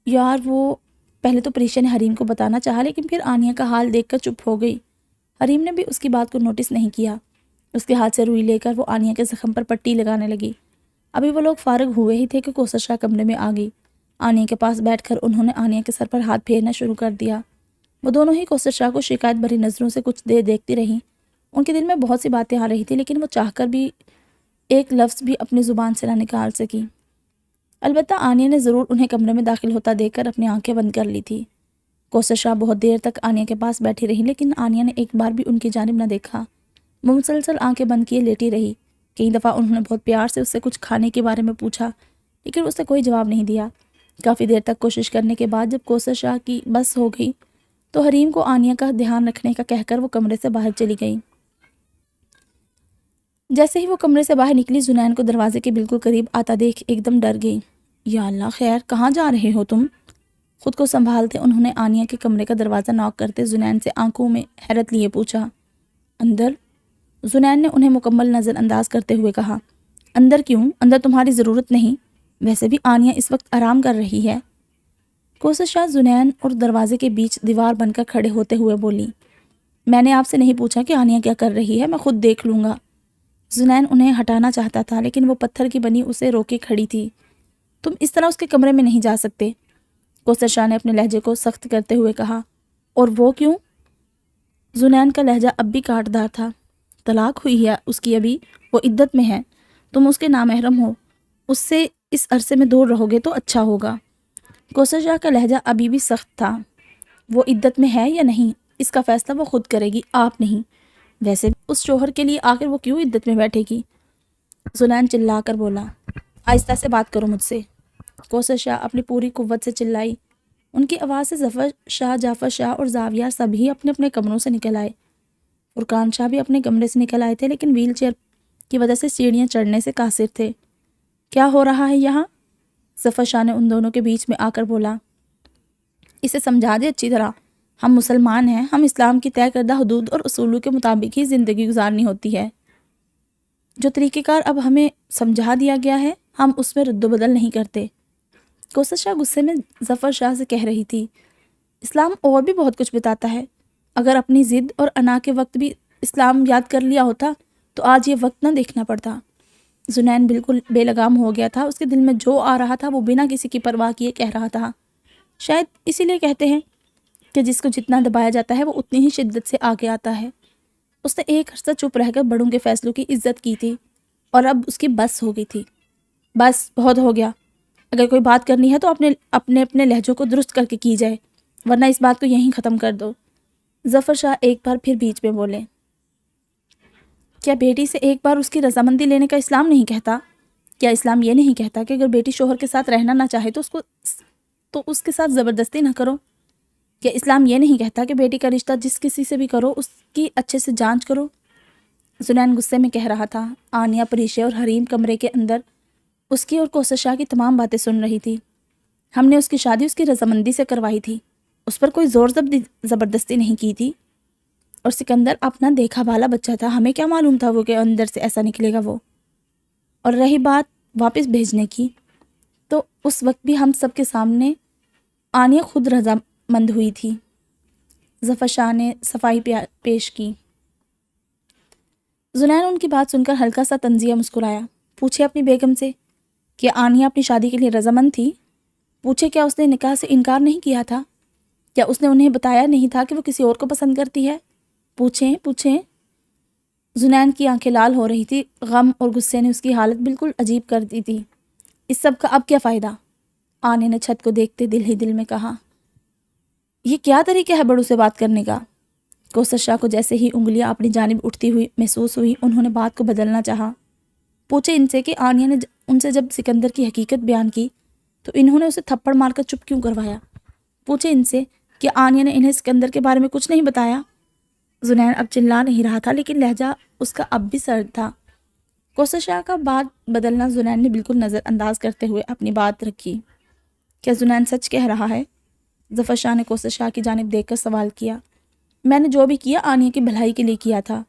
S1: یار وہ پہلے تو پریشا نے حریم کو بتانا چاہا، لیکن پھر آنیہ کا حال دیکھ کر چپ ہو گئی۔ حریم نے بھی اس کی بات کو نوٹس نہیں کیا۔ اس کے ہاتھ سے روئی لے کر وہ آنیہ کے زخم پر پٹی لگانے لگی۔ ابھی وہ لوگ فارغ ہوئے ہی تھے کہ کوثر شاہ کمرے میں آ گئی۔ آنیہ کے پاس بیٹھ کر انہوں نے آنیہ کے سر پر ہاتھ پھیرنا شروع کر دیا۔ وہ دونوں ہی کوثر شاہ کو شکایت بھری نظروں سے کچھ دیر دیکھتی رہیں۔ ان کے دل میں بہت سی باتیں آ رہی تھی، لیکن وہ چاہ کر بھی ایک لفظ بھی اپنی زبان سے نہ نکال سکی۔ البتہ آنیہ نے ضرور انہیں کمرے میں داخل ہوتا دیکھ کر اپنی آنکھیں بند کر لی تھی۔ کوثر شاہ بہت دیر تک آنیہ کے پاس بیٹھی رہی، لیکن آنیہ نے ایک بار بھی ان کی جانب نہ دیکھا۔ وہ مسلسل آنکھیں بند کیے لیٹی رہی۔ کئی دفعہ انہوں نے بہت پیار سے اس سے کچھ کھانے کے بارے میں پوچھا، لیکن اس نے کوئی جواب نہیں دیا۔ کافی دیر تک کوشش کرنے کے بعد جب کوثر شاہ کی بس ہو گئی تو حریم کو آنیہ کا دھیان رکھنے کا کہہ کر وہ کمرے سے باہر چلی گئی۔ جیسے ہی وہ کمرے سے باہر نکلی، زنین کو دروازے کے بالکل قریب آتا دیکھ ایک دم ڈر گئی۔ یا اللہ، خیر کہاں جا رہے ہو تم؟ خود کو سنبھالتے انہوں نے آنیہ کے کمرے کا دروازہ نوک کرتے زنین سے آنکھوں میں حیرت لیے پوچھا۔ اندر؟ زنین نے انہیں مکمل نظر انداز کرتے ہوئے کہا۔ اندر کیوں؟ اندر تمہاری ضرورت نہیں، ویسے بھی آنیہ اس وقت آرام کر رہی ہے۔ کوثر شاہ زنین اور دروازے کے بیچ دیوار بن کر کھڑے ہوتے ہوئے بولی۔ میں نے آپ سے نہیں پوچھا کہ آنیہ کیا کر رہی ہے، میں خود دیکھ لوں گا۔ زنین انہیں ہٹانا چاہتا تھا، لیکن وہ پتھر کی بنی اسے روکے کھڑی تھی۔ تم اس طرح اس کے کمرے میں نہیں جا سکتے، کوثر شاہ نے اپنے لہجے کو سخت کرتے ہوئے کہا۔ اور وہ کیوں؟ زنین کا لہجہ اب بھی کاٹ دار تھا۔ طلاق ہوئی ہے اس کی ابھی، وہ عدت میں ہے، تم اس کے نامحرم ہو، اس سے اس عرصے میں دور رہو گے تو اچھا ہوگا۔ کوثر شاہ کا لہجہ ابھی بھی سخت تھا۔ وہ عدت میں ہے یا نہیں، اس کا فیصلہ وہ خود کرے گی، آپ نہیں۔ ویسے بھی اس شوہر کے لیے آخر وہ کیوں عدت میں بیٹھے گی؟ زنین چلا کر بولا۔ آہستہ سے بات کرو مجھ سے، کوثر شاہ اپنی پوری قوت سے چلائی۔ ان کی آواز سے ظفر شاہ، جعفر شاہ اور زاویہ سبھی اپنے اپنے کمروں سے نکل آئے۔ فرقان شاہ بھی اپنے کمرے سے نکل آئے تھے، لیکن ویل چیئر کی وجہ سے سیڑھیاں چڑھنے سے قاصر تھے۔ کیا ہو رہا ہے یہاں؟ ظفر شاہ نے ان دونوں کے بیچ میں آ کر بولا۔ اسے سمجھا دے اچھی طرح، ہم مسلمان ہیں، ہم اسلام کی طے کردہ حدود اور اصولوں کے مطابق ہی زندگی گزارنی ہوتی ہے۔ جو طریقہ کار اب ہمیں سمجھا دیا گیا ہے، ہم اس میں رد و بدل نہیں کرتے۔ کوثر شاہ غصے میں ظفر شاہ سے کہہ رہی تھی۔ اسلام اور بھی بہت کچھ بتاتا ہے، اگر اپنی ضد اور انا کے وقت بھی اسلام یاد کر لیا ہوتا تو آج یہ وقت نہ دیکھنا پڑتا۔ زنین بالکل بے لگام ہو گیا تھا، اس کے دل میں جو آ رہا تھا وہ بنا کسی کی پرواہ کیے کہہ رہا تھا۔ شاید اسی لیے کہتے ہیں کہ جس کو جتنا دبایا جاتا ہے وہ اتنی ہی شدت سے آگے آتا ہے۔ اس نے ایک عرصہ چپ رہ کر بڑوں کے فیصلوں کی عزت کی تھی، اور اب اس کی بس ہو گئی تھی۔ بس بہت ہو گیا، اگر کوئی بات کرنی ہے تو اپنے لہجوں کو درست کر کے کی جائے، ورنہ اس بات کو یہیں ختم کر دو۔ ظفر شاہ ایک بار پھر بیچ میں بولے۔ کیا بیٹی سے ایک بار اس کی رضامندی لینے کا اسلام نہیں کہتا؟ کیا اسلام یہ نہیں کہتا کہ اگر بیٹی شوہر کے ساتھ رہنا نہ چاہے تو اس کے ساتھ زبردستی نہ کرو؟ کیا اسلام یہ نہیں کہتا کہ بیٹی کا رشتہ جس کسی سے بھی کرو اس کی اچھے سے جانچ کرو؟ زنین غصے میں کہہ رہا تھا۔ آنیہ، پریشا اور حریم کمرے کے اندر اس کی اور کوثر شاہ کی تمام باتیں سن رہی تھی۔ ہم نے اس کی شادی اس کی رضامندی سے کروائی تھی، اس پر کوئی زور زبردستی نہیں کی تھی، اور سکندر اپنا دیکھا بھالا بچہ تھا، ہمیں کیا معلوم تھا وہ کہ اندر سے ایسا نکلے گا وہ۔ اور رہی بات واپس بھیجنے کی، تو اس وقت بھی ہم سب کے سامنے آنیہ خود رضامند ہوئی تھی۔ ظفر شاہ نے صفائی پیش کی۔ زنین ان کی بات سن کر ہلکا سا طنزیہ مسکرایا۔ پوچھے اپنی بیگم سے کہ آنیہ اپنی شادی کے لیے رضامند تھی؟ پوچھے کیا اس نے نکاح سے انکار نہیں کیا تھا؟ کیا اس نے انہیں بتایا نہیں تھا کہ وہ کسی اور کو پسند کرتی ہے؟ پوچھیں۔ زنین کی آنکھیں لال ہو رہی تھی، غم اور غصے نے اس کی حالت بالکل عجیب کر دی تھی۔ اس سب کا اب کیا فائدہ؟ آنیہ نے چھت کو دیکھتے دل ہی دل میں کہا۔ یہ کیا طریقہ ہے بڑوں سے بات کرنے کا؟ کوثر شاہ کو جیسے ہی انگلیاں اپنی جانب اٹھتی ہوئی محسوس ہوئی، انہوں نے بات کو بدلنا چاہا۔ پوچھے ان سے کہ آنیہ نے ان سے جب سکندر کی حقیقت بیان کی تو انہوں نے اسے تھپڑ مار کر چپ کیوں کروایا؟ پوچھے ان سے کہ آنیا نے انہیں سکندر کے بارے میں کچھ نہیں بتایا؟ زنین اب چلا نہیں رہا تھا لیکن لہجہ اس کا اب بھی سرد تھا۔ کوثر شاہ کا بات بدلنا زنین نے بالکل نظر انداز کرتے ہوئے اپنی بات رکھی۔ کیا زنین سچ کہہ رہا ہے؟ ظفر شاہ نے کوثر شاہ کی جانب دیکھ کر سوال کیا۔ میں نے جو بھی کیا آنیا کی بھلائی کے لیے کیا تھا،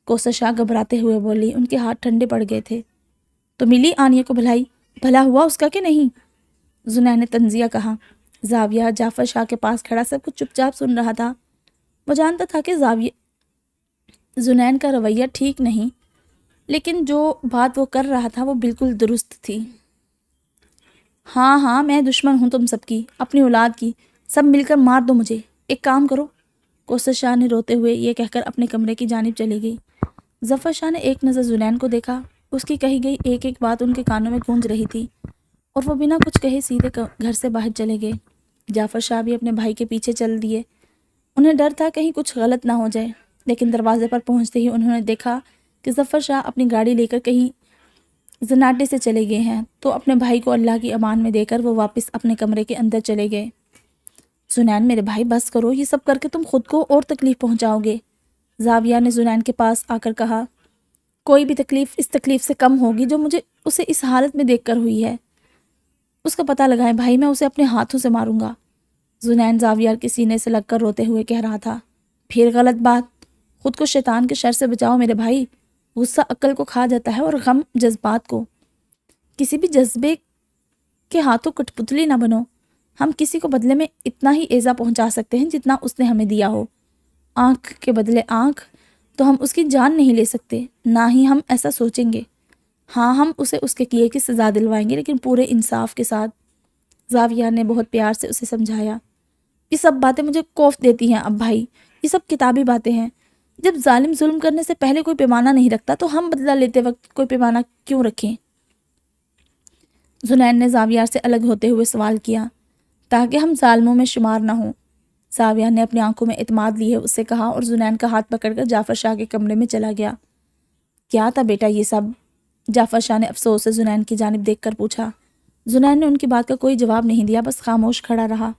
S1: کوثر شاہ گھبراتے ہوئے بولی۔ ان کے ہاتھ ٹھنڈے پڑ گئے تھے۔ تو ملی آنیا کو بھلائی؟ بھلا ہوا اس کا کہ نہیں؟ زنین نے طنزیہ کہا۔ زاویہ جعفر شاہ کے پاس کھڑا سب کچھ چپ چاپ سن رہا تھا۔ وہ جانتا تھا کہ زنین کا رویہ ٹھیک نہیں، لیکن جو بات وہ کر رہا تھا وہ بالکل درست تھی۔ ہاں میں دشمن ہوں تم سب کی، اپنی اولاد کی، سب مل کر مار دو مجھے۔ ایک کام کرو، کوثر شاہ نے روتے ہوئے یہ کہہ کر اپنے کمرے کی جانب چلی گئی۔ ظفر شاہ نے ایک نظر زنین کو دیکھا۔ اس کی کہی گئی ایک ایک بات ان کے کانوں میں گونج رہی تھی اور وہ بنا کچھ کہے سیدھے گھر سے باہر چلے گئے۔ جعفر شاہ بھی اپنے بھائی کے پیچھے چل دیے۔ انہیں ڈر تھا کہیں کچھ غلط نہ ہو جائے، لیکن دروازے پر پہنچتے ہی انہوں نے دیکھا کہ ظفر شاہ اپنی گاڑی لے کر کہیں زناٹے سے چلے گئے ہیں، تو اپنے بھائی کو اللہ کی امان میں دے کر وہ واپس اپنے کمرے کے اندر چلے گئے۔ زنین میرے بھائی بس کرو، یہ سب کر کے تم خود کو اور تکلیف پہنچاؤ گے، زاویہ نے زنین کے پاس آ کر کہا۔ کوئی بھی تکلیف اس تکلیف سے کم ہوگی جو مجھے اسے اس حالت میں دیکھ کر ہوئی ہے۔ اس کا پتہ لگائیں بھائی، میں اسے اپنے ہاتھوں سے ماروں گا، زنین زاویہ کے سینے سے لگ کر روتے ہوئے کہہ رہا تھا۔ پھر غلط بات، خود کو شیطان کے شر سے بچاؤ میرے بھائی، غصہ عقل کو کھا جاتا ہے اور غم جذبات کو۔ کسی بھی جذبے کے ہاتھوں کٹ پتلی نہ بنو۔ ہم کسی کو بدلے میں اتنا ہی ایذا پہنچا سکتے ہیں جتنا اس نے ہمیں دیا ہو۔ آنکھ کے بدلے آنکھ تو ہم اس کی جان نہیں لے سکتے، نہ ہی ہم ایسا سوچیں گے۔ ہاں ہم اسے اس کے کیے کی سزا دلوائیں گے، لیکن پورے انصاف کے ساتھ۔ زاویہ نے بہت پیار سے اسے سمجھایا۔ یہ سب باتیں مجھے کوف دیتی ہیں اب بھائی، یہ سب کتابی باتیں ہیں۔ جب ظالم ظلم کرنے سے پہلے کوئی پیمانہ نہیں رکھتا تو ہم بدلہ لیتے وقت کوئی پیمانہ کیوں رکھیں؟ زنین نے زاویہ سے الگ ہوتے ہوئے سوال کیا۔ تاکہ ہم ظالموں میں شمار نہ ہوں، زاویہ نے اپنی آنکھوں میں اعتماد لیے اس سے کہا، اور زنین کا ہاتھ پکڑ کر جعفر شاہ کے کمرے میں چلا گیا۔ کیا تھا بیٹا یہ سب؟ جعفر شاہ نے افسوس سے زنین کی جانب دیکھ کر پوچھا۔ زنین نے ان کی بات کا کوئی جواب نہیں دیا، بس خاموش کھڑا رہا۔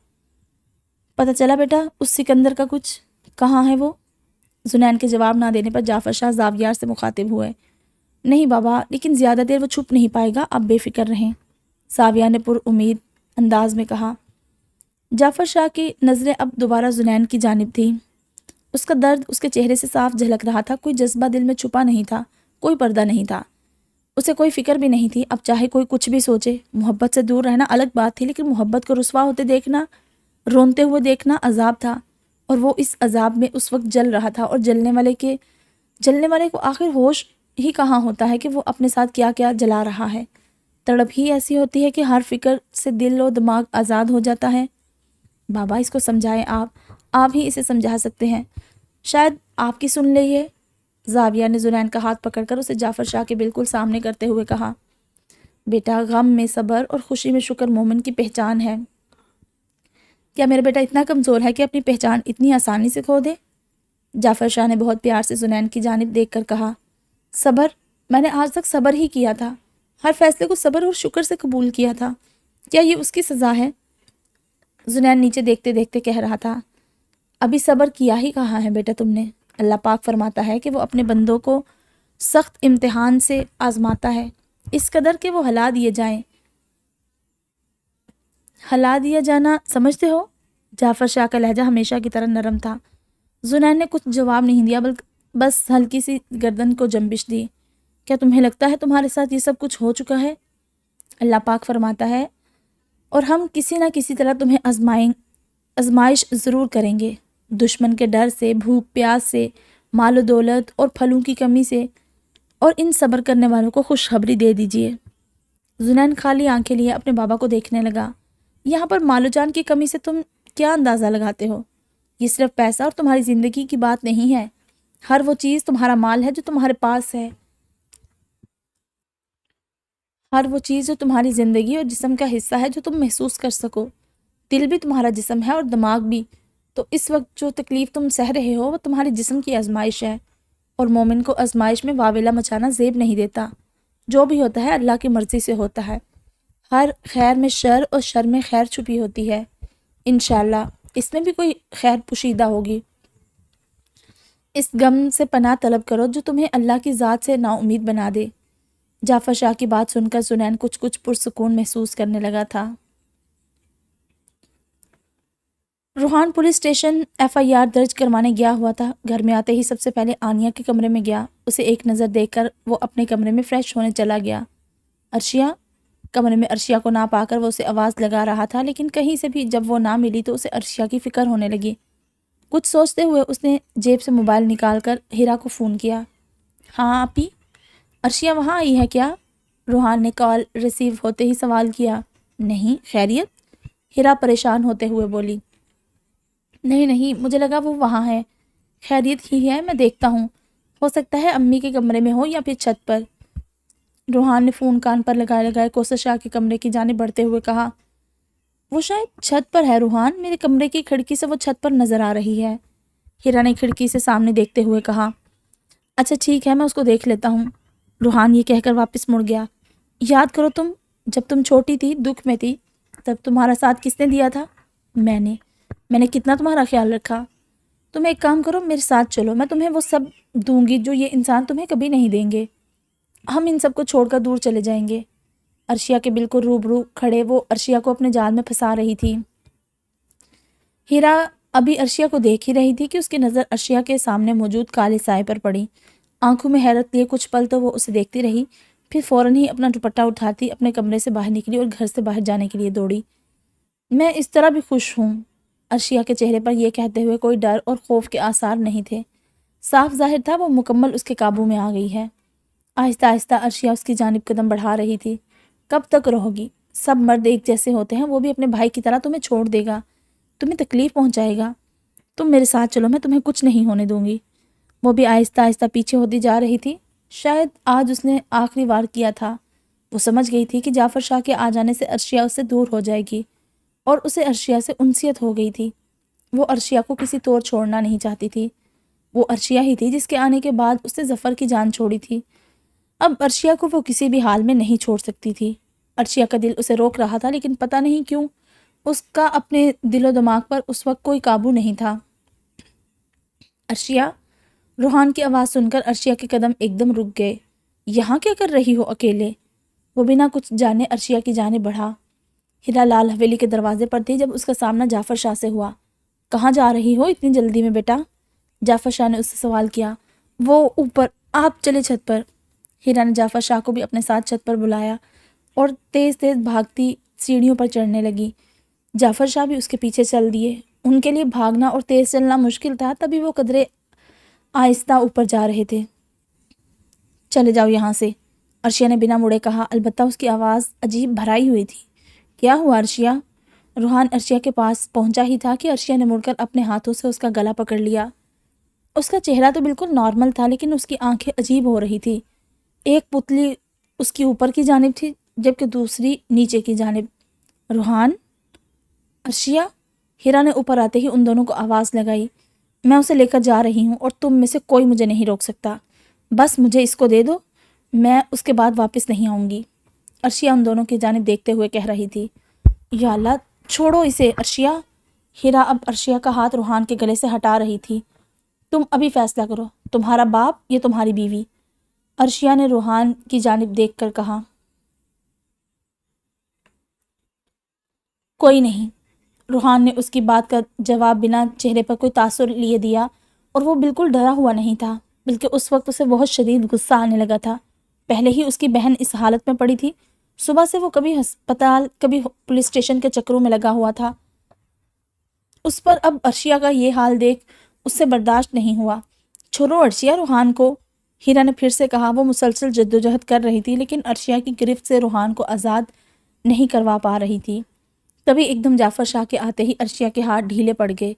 S1: پتہ چلا بیٹا اس سکندر کا کچھ؟ کہاں ہے وہ؟ زنین کے جواب نہ دینے پر جعفر شاہ زاویہ سے مخاطب ہوئے۔ نہیں بابا، لیکن زیادہ دیر وہ چھپ نہیں پائے گا، آپ بے فکر رہیں، زاویہ نے پر امید انداز میں کہا۔ جعفر شاہ کی نظریں اب دوبارہ زنین کی جانب تھیں۔ اس کا درد اس کے چہرے سے صاف جھلک رہا تھا، کوئی جذبہ دل میں چھپا نہیں تھا، کوئی پردہ نہیں تھا، اسے کوئی فکر بھی نہیں تھی۔ اب چاہے کوئی کچھ بھی سوچے، محبت سے دور رہنا الگ بات تھی، لیکن محبت کو رسوا ہوتے دیکھنا، رونتے ہوئے دیکھنا عذاب تھا، اور وہ اس عذاب میں اس وقت جل رہا تھا، اور جلنے والے کو آخر ہوش ہی کہاں ہوتا ہے کہ وہ اپنے ساتھ کیا کیا جلا رہا ہے۔ تڑپ ہی ایسی ہوتی ہے کہ ہر فکر سے دل و دماغ آزاد ہو جاتا ہے۔ بابا اس کو سمجھائیں، آپ ہی اسے سمجھا سکتے ہیں، شاید آپ کی سن لے یہ، زاویہ نے زنین کا ہاتھ پکڑ کر اسے جعفر شاہ کے بالکل سامنے کرتے ہوئے کہا۔ بیٹا غم میں صبر اور خوشی میں شکر مومن کی پہچان ہے۔ کیا میرا بیٹا اتنا کمزور ہے کہ اپنی پہچان اتنی آسانی سے کھو دے؟ جعفر شاہ نے بہت پیار سے زنین کی جانب دیکھ کر کہا۔ صبر؟ میں نے آج تک صبر ہی کیا تھا، ہر فیصلے کو صبر اور شکر سے قبول کیا تھا، کیا یہ اس کی سزا ہے؟ زنین نیچے دیکھتے دیکھتے کہہ رہا تھا۔ ابھی صبر کیا ہی کہاں ہے بیٹا تم نے، اللہ پاک فرماتا ہے کہ وہ اپنے بندوں کو سخت امتحان سے آزماتا ہے، اس قدر کہ وہ ہلا دیے جائیں۔ ہلا دیا جانا سمجھتے ہو؟ جعفر شاہ کا لہجہ ہمیشہ کی طرح نرم تھا۔ زنین نے کچھ جواب نہیں دیا، بلکہ بس ہلکی سی گردن کو جنبش دی۔ کیا تمہیں لگتا ہے تمہارے ساتھ یہ سب کچھ ہو چکا ہے؟ اللہ پاک فرماتا ہے، اور ہم کسی نہ کسی طرح تمہیں آزمائش ضرور کریں گے، دشمن کے ڈر سے، بھوک پیاس سے، مال و دولت اور پھلوں کی کمی سے، اور ان صبر کرنے والوں کو خوشخبری دے دیجئے۔ زنین خالی آنکھیں لیے اپنے بابا کو دیکھنے لگا۔ یہاں پر مال و جان کی کمی سے تم کیا اندازہ لگاتے ہو؟ یہ صرف پیسہ اور تمہاری زندگی کی بات نہیں ہے، ہر وہ چیز تمہارا مال ہے جو تمہارے پاس ہے، ہر وہ چیز جو تمہاری زندگی اور جسم کا حصہ ہے جو تم محسوس کر سکو۔ دل بھی تمہارا جسم ہے اور دماغ بھی، تو اس وقت جو تکلیف تم سہ رہے ہو وہ تمہارے جسم کی آزمائش ہے، اور مومن کو آزمائش میں واویلا مچانا زیب نہیں دیتا۔ جو بھی ہوتا ہے اللہ کی مرضی سے ہوتا ہے، ہر خیر میں شر اور شر میں خیر چھپی ہوتی ہے۔ انشاءاللہ اس میں بھی کوئی خیر پوشیدہ ہوگی۔ اس غم سے پناہ طلب کرو جو تمہیں اللہ کی ذات سے نا امید بنا دے۔ جعفر شاہ کی بات سن کر سنین کچھ پرسکون محسوس کرنے لگا تھا۔ روحان پولیس اسٹیشن FIR درج کروانے گیا ہوا تھا۔ گھر میں آتے ہی سب سے پہلے آنیہ کے کمرے میں گیا۔ اسے ایک نظر دیکھ کر وہ اپنے کمرے میں فریش ہونے چلا گیا۔ عرشیہ؟ کمرے میں عرشیہ کو نہ پا کر وہ اسے آواز لگا رہا تھا، لیکن کہیں سے بھی جب وہ نہ ملی تو اسے عرشیہ کی فکر ہونے لگی۔ کچھ سوچتے ہوئے اس نے جیب سے موبائل نکال کر ہیرا کو فون کیا۔ ہاں آپی؟ عرشیہ وہاں آئی ہے کیا؟ روحان نے کال ریسیو ہوتے ہی سوال کیا۔ نہیں، خیریت؟ ہیرا پریشان ہوتے ہوئے بولی۔ نہیں، مجھے لگا وہ وہاں ہے۔ خیریت ہی ہے، میں دیکھتا ہوں۔ ہو سکتا ہے امی کے کمرے میں ہو یا پھر چھت پر۔ روحان نے فون کان پر لگائے کوثر شاہ کے کمرے کی جانب بڑھتے ہوئے کہا۔ وہ شاید چھت پر ہے روحان، میرے کمرے کی کھڑکی سے وہ چھت پر نظر آ رہی ہے۔ ہیرا نے کھڑکی سے سامنے دیکھتے ہوئے کہا۔ اچھا ٹھیک ہے، میں اس کو دیکھ لیتا ہوں۔ روحان یہ کہہ کر واپس مڑ گیا۔ یاد کرو جب تم چھوٹی تھی، دکھ میں تھی، تب تمہارا ساتھ کس نے دیا تھا؟ میں نے کتنا تمہارا خیال رکھا۔ تم ایک کام کرو، میرے ساتھ چلو، میں تمہیں وہ سب دوں گی جو یہ انسان تمہیں کبھی نہیں دیں گے۔ ہم ان سب کو چھوڑ کر دور چلے جائیں گے۔ عرشیہ کے بالکل روبرو کھڑے وہ عرشیہ کو اپنے جال میں پھنسا رہی تھی۔ ہیرا ابھی عرشیہ کو دیکھ ہی رہی تھی کہ اس کی نظر عرشیہ کے سامنے موجود کالے سائے پر پڑی۔ آنکھوں میں حیرت لیے کچھ پل تو وہ اسے دیکھتی رہی، پھر فوراً ہی اپنا دوپٹہ اٹھاتی اپنے کمرے سے باہر نکلی اور گھر سے باہر جانے کے لیے دوڑی۔ میں اس طرح بھی خوش ہوں۔ عرشیہ کے چہرے پر یہ کہتے ہوئے کوئی ڈر اور خوف کے آثار نہیں تھے۔ صاف ظاہر تھا وہ مکمل اس کے قابو میں آ گئی ہے۔ آہستہ آہستہ عرشیہ اس کی جانب قدم بڑھا رہی تھی۔ کب تک رہو گی؟ سب مرد ایک جیسے ہوتے ہیں، وہ بھی اپنے بھائی کی طرح تمہیں چھوڑ دے گا، تمہیں تکلیف پہنچائے گا۔ تم میرے ساتھ چلو، میں تمہیں کچھ نہیں ہونے دوں گی۔ وہ بھی آہستہ آہستہ پیچھے ہوتی جا رہی تھی۔ شاید آج اس نے آخری وار کیا تھا۔ وہ سمجھ گئی تھی کہ جعفر شاہ کے آ جانے سے عرشیہ اس سے دور ہو جائے گی، اور اسے عرشیہ سے انسیت ہو گئی تھی۔ وہ عرشیہ کو کسی طور چھوڑنا نہیں چاہتی تھی۔ وہ عرشیہ ہی تھی جس کے آنے کے بعد اس نے ظفر کی جان چھوڑی تھی۔ اب عرشیہ کو وہ کسی بھی حال میں نہیں چھوڑ سکتی تھی۔ عرشیہ کا دل اسے روک رہا تھا، لیکن پتہ نہیں کیوں اس کا اپنے دل و دماغ پر اس وقت کوئی قابو نہیں تھا۔ عرشیہ؟ روحان کی آواز سن کر عرشیہ کے قدم ایک دم رک گئے۔ یہاں کیا کر رہی ہو اکیلے؟ وہ بنا کچھ جانے عرشیہ کی جانب بڑھا۔ ہیرا لال حویلی کے دروازے پر تھی جب اس کا سامنا جعفر شاہ سے ہوا۔ کہاں جا رہی ہو اتنی جلدی میں بیٹا؟ جعفر شاہ نے اس سے سوال کیا۔ وہ اوپر، آپ چلے چھت پر۔ ہیرا نے جعفر شاہ کو بھی اپنے ساتھ چھت پر بلایا اور تیز تیز بھاگتی سیڑھیوں پر چڑھنے لگی۔ جعفر شاہ بھی اس کے پیچھے چل دیے۔ ان کے لیے بھاگنا اور تیز چلنا مشکل تھا، تبھی وہ قدرے آہستہ اوپر جا رہے تھے۔ چلے جاؤ یہاں سے، عرشیہ نے بنا مڑے کہا، البتہ اس کی آواز عجیب بھرائی ہوئی تھی۔ کیا ہوا عرشیہ؟ روحان عرشیہ کے پاس پہنچا ہی تھا کہ عرشیہ نے مڑ کر اپنے ہاتھوں سے اس کا گلا پکڑ لیا۔ اس کا چہرہ تو بالکل نارمل تھا، لیکن اس کی آنکھیں عجیب ہو رہی تھی۔ ایک پتلی اس کی اوپر کی جانب تھی جبکہ دوسری نیچے کی جانب۔ روحان؟ عرشیہ؟ ہیرا نے اوپر آتے ہی ان دونوں کو آواز لگائی۔ میں اسے لے کر جا رہی ہوں اور تم میں سے کوئی مجھے نہیں روک سکتا۔ بس مجھے اس کو دے دو، میں اس کے بعد واپس نہیں آؤں گی۔ عرشیہ ان دونوں کی جانب دیکھتے ہوئے کہہ رہی تھی۔ یا اللہ، چھوڑو اسے عرشیہ۔ ہیرا اب عرشیہ کا ہاتھ روحان کے گلے سے ہٹا رہی تھی۔ تم ابھی فیصلہ کرو، تمہارا باپ یا تمہاری بیوی؟ عرشیہ نے روحان کی جانب دیکھ کر کہا۔ کوئی نہیں۔ روحان نے اس کی بات کا جواب بنا چہرے پر کوئی تاثر لیے دیا، اور وہ بالکل ڈرا ہوا نہیں تھا، بلکہ اس وقت اسے بہت شدید غصہ آنے لگا تھا۔ پہلے ہی اس کی بہن اس حالت میں پڑی تھی، صبح سے وہ کبھی ہسپتال کبھی پولیس اسٹیشن کے چکروں میں لگا ہوا تھا۔ اس پر اب عرشیہ کا یہ حال دیکھ اس سے برداشت نہیں ہوا۔ چھوڑو عرشیہ روحان کو، ہیرا نے پھر سے کہا۔ وہ مسلسل جدوجہد کر رہی تھی، لیکن عرشیہ کی گرفت سے روحان کو آزاد نہیں کروا پا رہی تھی۔ تبھی ایک دم جعفر شاہ کے آتے ہی عرشیہ کے ہاتھ ڈھیلے پڑ گئے۔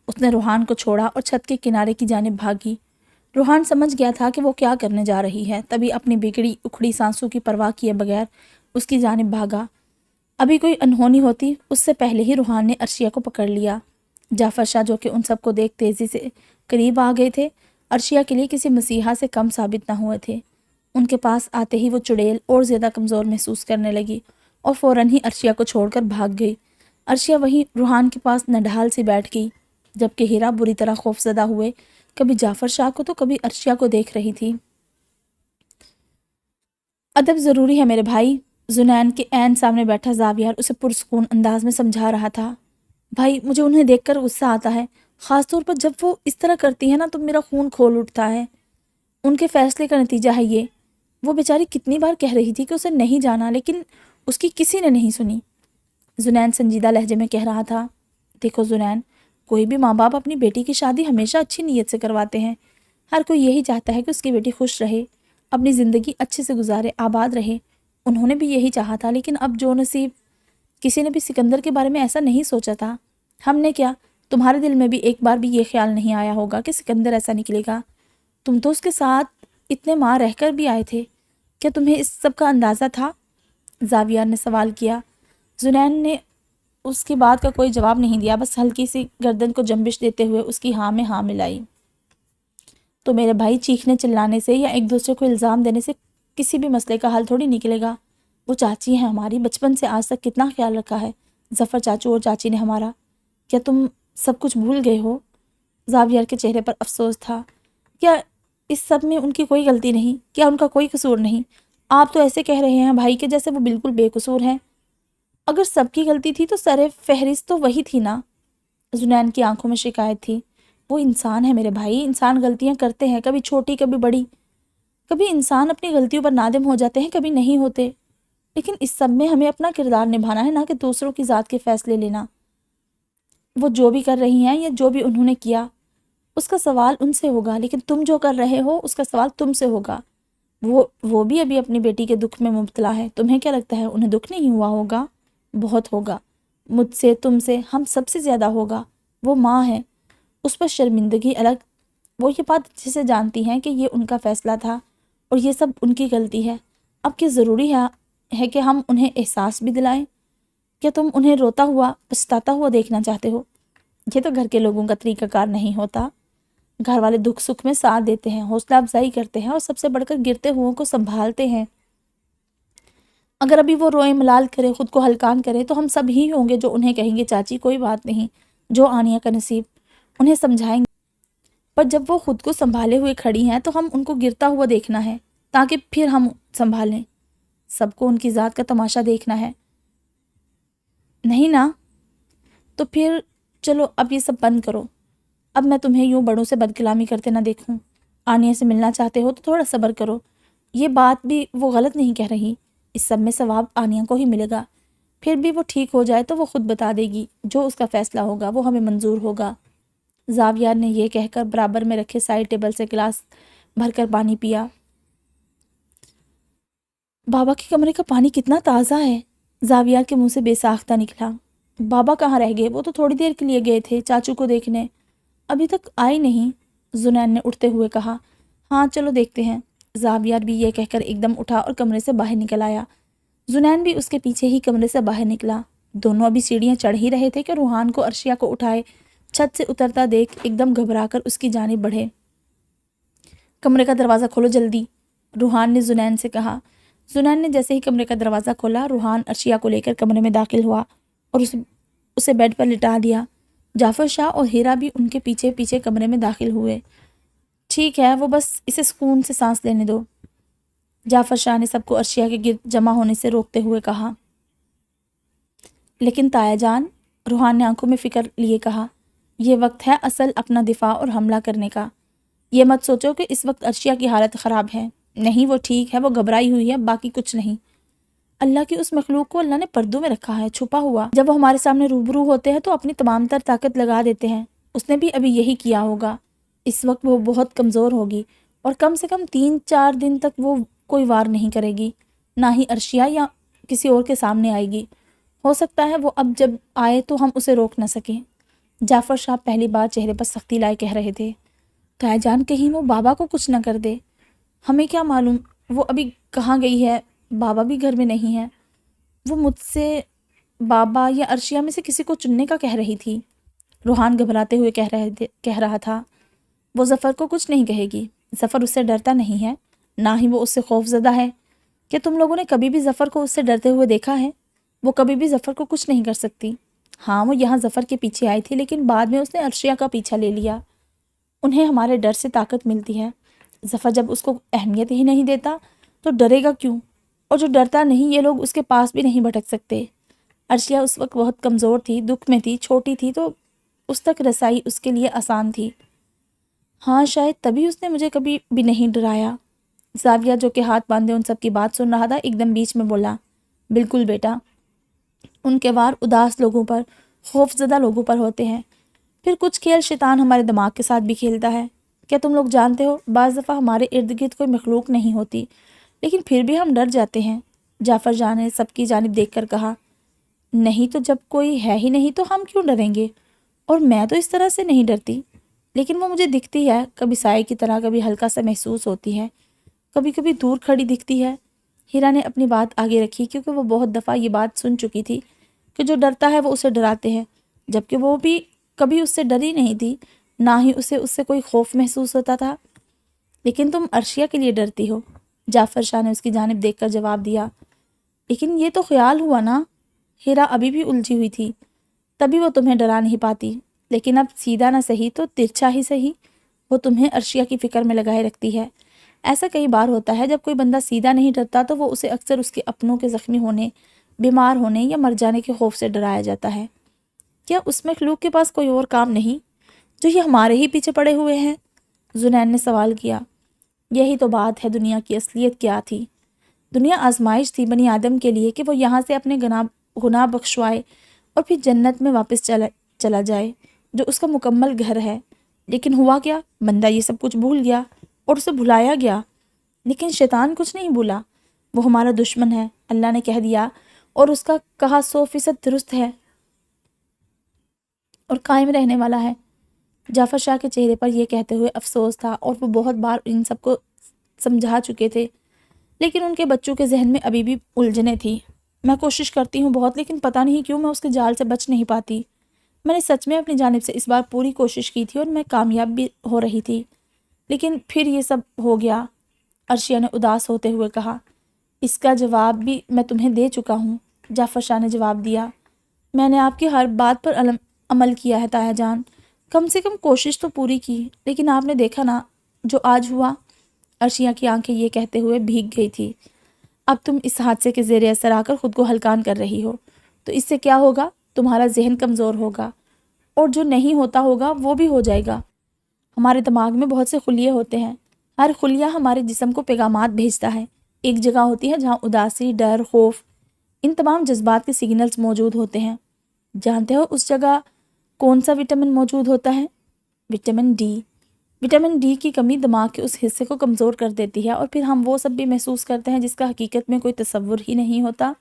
S1: اس نے روحان کو چھوڑا اور چھت کے کنارے کی جانب بھاگی۔ روحان سمجھ گیا تھا کہ وہ کیا کرنے جا رہی ہے، تبھی اپنی بگڑی اکھڑی سانسوں کی پرواہ کیے بغیر اس کی جانب بھاگا۔ ابھی کوئی انہونی ہوتی اس سے پہلے ہی روحان نے عرشیہ کو پکڑ لیا۔ جعفر شاہ جو کہ ان سب کو دیکھ تیزی سے قریب آ گئے تھے، عرشیہ کے لیے کسی مسیحا سے کم ثابت نہ ہوئے تھے۔ ان کے پاس آتے ہی وہ چڑیل اور زیادہ کمزور محسوس کرنے لگی اور فوراً ہی عرشیہ کو چھوڑ کر بھاگ گئی۔ عرشیہ وہیں روحان کے پاس نڈھال سی بیٹھ گئی، جبکہ ہیرا بری طرح خوف زدہ ہوئے کبھی جعفر شاہ کو تو کبھی عرشیہ کو دیکھ رہی تھی۔ ادب ضروری ہے میرے بھائی، زنین کے عین سامنے بیٹھا زاویار اسے پرسکون انداز میں سمجھا رہا تھا۔ بھائی مجھے انہیں دیکھ کر غصہ آتا ہے، خاص طور پر جب وہ اس طرح کرتی ہے نا تو میرا خون کھول اٹھتا ہے۔ ان کے فیصلے کا نتیجہ ہے یہ۔ وہ بیچاری کتنی بار کہہ رہی تھی کہ اسے نہیں جانا، لیکن اس کی کسی نے نہیں سنی۔ زنین سنجیدہ لہجے میں کہہ رہا تھا، دیکھو زنین، کوئی بھی ماں باپ اپنی بیٹی کی شادی ہمیشہ اچھی نیت سے کرواتے ہیں۔ ہر کوئی یہی چاہتا ہے کہ اس کی بیٹی خوش رہے، اپنی زندگی اچھے سے گزارے، آباد رہے۔ انہوں نے بھی یہی چاہا تھا، لیکن اب جو نصیب، کسی نے بھی سکندر کے بارے میں ایسا نہیں سوچا تھا۔ ہم نے کیا، تمہارے دل میں بھی ایک بار بھی یہ خیال نہیں آیا ہوگا کہ سکندر ایسا نکلے گا؟ تم تو اس کے ساتھ اتنے ماہ رہ کر بھی آئے تھے، کیا تمہیں اس سب کا اندازہ تھا؟ زاویار نے سوال کیا۔ زنین نے اس کی بات کا کوئی جواب نہیں دیا، بس ہلکی سی گردن کو جنبش دیتے ہوئے اس کی ہاں میں ہاں ملائی۔ تو میرے بھائی، چیخنے چلانے سے یا ایک دوسرے کو الزام دینے سے کسی بھی مسئلے کا حل تھوڑی نکلے گا۔ وہ چاچی ہیں ہماری، بچپن سے آج تک کتنا خیال رکھا ہے ظفر چاچو اور چاچی نے ہمارا۔ کیا تم سب کچھ بھول گئے ہو؟ زاویار کے چہرے پر افسوس تھا۔ کیا اس سب میں ان کی کوئی غلطی نہیں؟ کیا ان کا کوئی قصور نہیں؟ آپ تو ایسے کہہ رہے ہیں بھائی کہ جیسے وہ بالکل بے قصور ہیں۔ اگر سب کی غلطی تھی تو سر فہرست تو وہی تھی نا؟ زنین کی آنکھوں میں شکایت تھی۔ وہ انسان ہے میرے بھائی، انسان غلطیاں کرتے ہیں، کبھی چھوٹی کبھی بڑی۔ کبھی انسان اپنی غلطیوں پر نادم ہو جاتے ہیں، کبھی نہیں ہوتے، لیکن اس سب میں ہمیں اپنا کردار نبھانا ہے، نہ کہ دوسروں کی ذات کے فیصلے لینا۔ وہ جو بھی کر رہی ہیں یا جو بھی انہوں نے کیا، اس کا سوال ان سے ہوگا، لیکن تم جو کر رہے ہو اس کا سوال تم سے ہوگا۔ وہ بھی ابھی اپنی بیٹی کے دکھ میں مبتلا ہے۔ تمہیں کیا لگتا ہے انہیں دکھ نہیں ہوا ہوگا؟ بہت ہوگا، مجھ سے، تم سے، ہم سب سے زیادہ ہوگا۔ وہ ماں ہے، اس پر شرمندگی الگ۔ وہ یہ بات اچھے سے جانتی ہیں کہ یہ ان کا فیصلہ تھا اور یہ سب ان کی غلطی ہے۔ اب کیا ضروری ہے کہ ہم انہیں احساس بھی دلائیں؟ کیا تم انہیں روتا ہوا، پچھتاتا ہوا دیکھنا چاہتے ہو؟ یہ تو گھر کے لوگوں کا طریقہ کار نہیں ہوتا۔ گھر والے دکھ سکھ میں ساتھ دیتے ہیں، حوصلہ افزائی کرتے ہیں اور سب سے بڑھ کر گرتے ہوئوں کو سنبھالتے ہیں۔ اگر ابھی وہ روئے ملال کرے، خود کو ہلکان کرے، تو ہم سب ہی ہوں گے جو انہیں کہیں گے چاچی کوئی بات نہیں، جو آنیا کا نصیب، انہیں سمجھائیں گے۔ پر جب وہ خود کو سنبھالے ہوئے کھڑی ہیں تو ہم ان کو گرتا ہوا دیکھنا ہے تاکہ پھر ہم سنبھالیں۔ سب کو ان کی ذات کا تماشا دیکھنا ہے، نہیں نا؟ تو پھر چلو اب یہ سب بند کرو۔ اب میں تمہیں یوں بڑوں سے بد کلامی کرتے نہ دیکھوں۔ آنیا سے ملنا چاہتے ہو تو تھوڑا صبر کرو۔ یہ بات بھی وہ غلط نہیں کہہ رہی، اس سب میں ثواب آنیا کو ہی ملے گا۔ پھر بھی وہ ٹھیک ہو جائے تو وہ خود بتا دے گی، جو اس کا فیصلہ ہوگا وہ ہمیں منظور ہوگا۔ زاویار نے یہ کہہ کر برابر میں رکھے سائڈ ٹیبل سے گلاس بھر کر پانی پیا۔ بابا کے کمرے کا پانی کتنا تازہ ہے، زاویار کے منہ سے بے ساختہ نکلا۔ بابا کہاں رہ گئے؟ وہ تو تھوڑی دیر کے لیے گئے تھے چاچو کو دیکھنے، ابھی تک آئے نہیں، زنین نے اٹھتے ہوئے کہا۔ ہاں چلو دیکھتے ہیں۔ زاویار بھی یہ کہہ کر ایک دم اٹھا اور کمرے سے باہر نکل آیا۔ زنین بھی اس کے پیچھے ہی کمرے سے باہر نکلا۔ دونوں ابھی سیڑھیاں چڑھ ہی رہے تھے کہ روحان کو عرشیہ کو اٹھائے چھت سے اترتا دیکھ ایک دم گھبرا کر اس کی جانب بڑھے۔ کمرے کا دروازہ کھولو جلدی، روحان نے زنین سے کہا۔ زنین نے جیسے ہی کمرے کا دروازہ کھولا، روحان عرشیہ کو لے کر کمرے میں داخل ہوا اور اسے بیڈ پر لٹا دیا۔ جعفر شاہ اور ہیرا بھی ان کے پیچھے پیچھے کمرے میں داخل ہوئے۔ ٹھیک ہے، وہ بس اسے سکون سے سانس لینے دو، جعفر شاہ نے سب کو عرشیہ کے گرد جمع ہونے سے روکتے ہوئے کہا۔ لیکن تایا جان، روحان نے آنکھوں میں فکر لیے کہا، یہ وقت ہے اصل اپنا دفاع اور حملہ کرنے کا۔ یہ مت سوچو کہ اس وقت عرشیہ کی حالت خراب ہے، نہیں وہ ٹھیک ہے، وہ گھبرائی ہوئی ہے، باقی کچھ نہیں۔ اللہ کی اس مخلوق کو اللہ نے پردوں میں رکھا ہے، چھپا ہوا۔ جب وہ ہمارے سامنے روبرو ہوتے ہیں تو اپنی تمام تر طاقت لگا دیتے ہیں۔ اس نے بھی ابھی یہی کیا ہوگا۔ اس وقت وہ بہت کمزور ہوگی اور کم سے کم 3-4 دن تک وہ کوئی وار نہیں کرے گی، نہ ہی عرشیہ یا کسی اور کے سامنے آئے گی۔ ہو سکتا ہے وہ اب جب آئے تو ہم اسے روک نہ سکیں۔ جعفر شاہ پہلی بار چہرے پر سختی لائے کہہ رہے تھے، تایا جان کہیں وہ بابا کو کچھ نہ کر دے۔ ہمیں کیا معلوم وہ ابھی کہاں گئی ہے، بابا بھی گھر میں نہیں ہے۔ وہ مجھ سے بابا یا عرشیہ میں سے کسی کو چننے کا کہہ رہی تھی، روحان گھبراتے ہوئے کہہ رہا تھا۔ وہ ظفر کو کچھ نہیں کہے گی، ظفر اس سے ڈرتا نہیں ہے، نہ ہی وہ اس سے خوف زدہ ہے۔ کیا تم لوگوں نے کبھی بھی ظفر کو اس سے ڈرتے ہوئے دیکھا ہے؟ وہ کبھی بھی ظفر کو کچھ نہیں کر سکتی۔ ہاں وہ یہاں ظفر کے پیچھے آئی تھی، لیکن بعد میں اس نے عرشیہ کا پیچھا لے لیا۔ انہیں ہمارے ڈر سے طاقت ملتی ہے۔ ظفر جب اس کو اہمیت ہی نہیں دیتا تو ڈرے گا کیوں؟ اور جو ڈرتا نہیں یہ لوگ اس کے پاس بھی نہیں بھٹک سکتے۔ عرشیہ اس وقت بہت کمزور تھی، دکھ میں تھی، چھوٹی تھی، تو اس تک رسائی اس کے لیے آسان تھی۔ ہاں شاید تبھی اس نے مجھے کبھی بھی نہیں ڈرایا۔ زاویہ جو کہ ہاتھ باندھے ان سب کی بات سن رہا تھا ایک دم بیچ میں بولا، بالکل بیٹا، ان کے وار اداس لوگوں پر، خوف زدہ لوگوں پر ہوتے ہیں۔ پھر کچھ کھیل شیطان ہمارے دماغ کے ساتھ بھی کھیلتا ہے۔ کیا تم لوگ جانتے ہو بعض دفعہ ہمارے ارد گرد کوئی مخلوق نہیں ہوتی لیکن پھر بھی ہم ڈر جاتے ہیں۔ جعفر جان نے سب کی جانب دیکھ کر کہا، نہیں تو جب کوئی ہے ہی نہیں تو ہم کیوں ڈریں گے؟ اور میں تو اس طرح سے نہیں ڈرتی، لیکن وہ مجھے دکھتی ہے، کبھی سائے کی طرح، کبھی ہلکا سا محسوس ہوتی ہے، کبھی کبھی دور کھڑی دکھتی ہے۔ ہیرا نے اپنی بات آگے رکھی کیونکہ وہ بہت دفعہ یہ بات سن چکی تھی کہ جو ڈرتا ہے وہ اسے ڈراتے ہیں، جبکہ وہ بھی کبھی اس سے ڈری نہیں تھی، نہ ہی اسے اس سے کوئی خوف محسوس ہوتا تھا۔ لیکن تم عرشیہ کے لیے ڈرتی ہو، جعفر شاہ نے اس کی جانب دیکھ کر جواب دیا۔ لیکن یہ تو خیال ہوا نا۔ ہیرا ابھی بھی الجھی ہوئی تھی۔ تبھی وہ تمہیں ڈرا نہیں پاتی، لیکن اب سیدھا نہ صحیح تو ترچھا ہی صحیح، وہ تمہیں عرشیہ کی فکر میں لگائے رکھتی ہے۔ ایسا کئی بار ہوتا ہے جب کوئی بندہ سیدھا نہیں ڈرتا تو وہ اسے اکثر اس کے اپنوں کے زخمی ہونے، بیمار ہونے یا مر جانے کے خوف سے ڈرایا جاتا ہے۔ کیا اس مخلوق کے پاس کوئی اور کام نہیں جو یہ ہمارے ہی پیچھے پڑے ہوئے ہیں؟ زنین نے سوال کیا۔ یہی تو بات ہے، دنیا کی اصلیت کیا تھی؟ دنیا آزمائش تھی بنی آدم کے لیے کہ وہ یہاں سے اپنے گناہ بخشوائے اور پھر جنت میں واپس چلا جائے جو اس کا مکمل گھر ہے۔ لیکن ہوا کیا؟ بندہ یہ سب کچھ بھول گیا اور اسے بھلایا گیا۔ لیکن شیطان کچھ نہیں بھولا، وہ ہمارا دشمن ہے، اللہ نے کہہ دیا، اور اس کا کہا 100% درست ہے اور قائم رہنے والا ہے۔ جعفر شاہ کے چہرے پر یہ کہتے ہوئے افسوس تھا، اور وہ بہت بار ان سب کو سمجھا چکے تھے، لیکن ان کے بچوں کے ذہن میں ابھی بھی الجھنیں تھیں۔ میں کوشش کرتی ہوں بہت، لیکن پتہ نہیں کیوں میں اس کے جال سے بچ نہیں پاتی۔ میں نے سچ میں اپنی جانب سے اس بار پوری کوشش کی تھی اور میں کامیاب بھی ہو رہی تھی، لیکن پھر یہ سب ہو گیا۔ عرشیہ نے اداس ہوتے ہوئے کہا۔ اس کا جواب بھی میں تمہیں دے چکا ہوں، جعفر شاہ نے جواب دیا۔ میں نے آپ کی ہر بات پر عمل کیا ہے تایا جان، کم سے کم کوشش تو پوری کی، لیکن آپ نے دیکھا نا جو آج ہوا۔ عرشیہ کی آنکھیں یہ کہتے ہوئے بھیگ گئی تھی۔ اب تم اس حادثے کے زیر اثر آ کر خود کو ہلکان کر رہی ہو، تو اس سے کیا ہوگا؟ تمہارا ذہن کمزور ہوگا، اور جو نہیں ہوتا ہوگا وہ بھی ہو جائے گا۔ ہمارے دماغ میں بہت سے خلیے ہوتے ہیں، ہر خلیہ ہمارے جسم کو پیغامات بھیجتا ہے۔ ایک جگہ ہوتی ہے جہاں اداسی، ڈر، خوف، ان تمام جذبات کے سگنلز موجود ہوتے ہیں۔ جانتے ہو اس جگہ کون سا وٹامن موجود ہوتا ہے؟ Vitamin D. وٹامن ڈی کی کمی دماغ کے اس حصے کو کمزور کر دیتی ہے، اور پھر ہم وہ سب بھی محسوس کرتے ہیں جس کا حقیقت میں کوئی تصور ہی نہیں ہوتا۔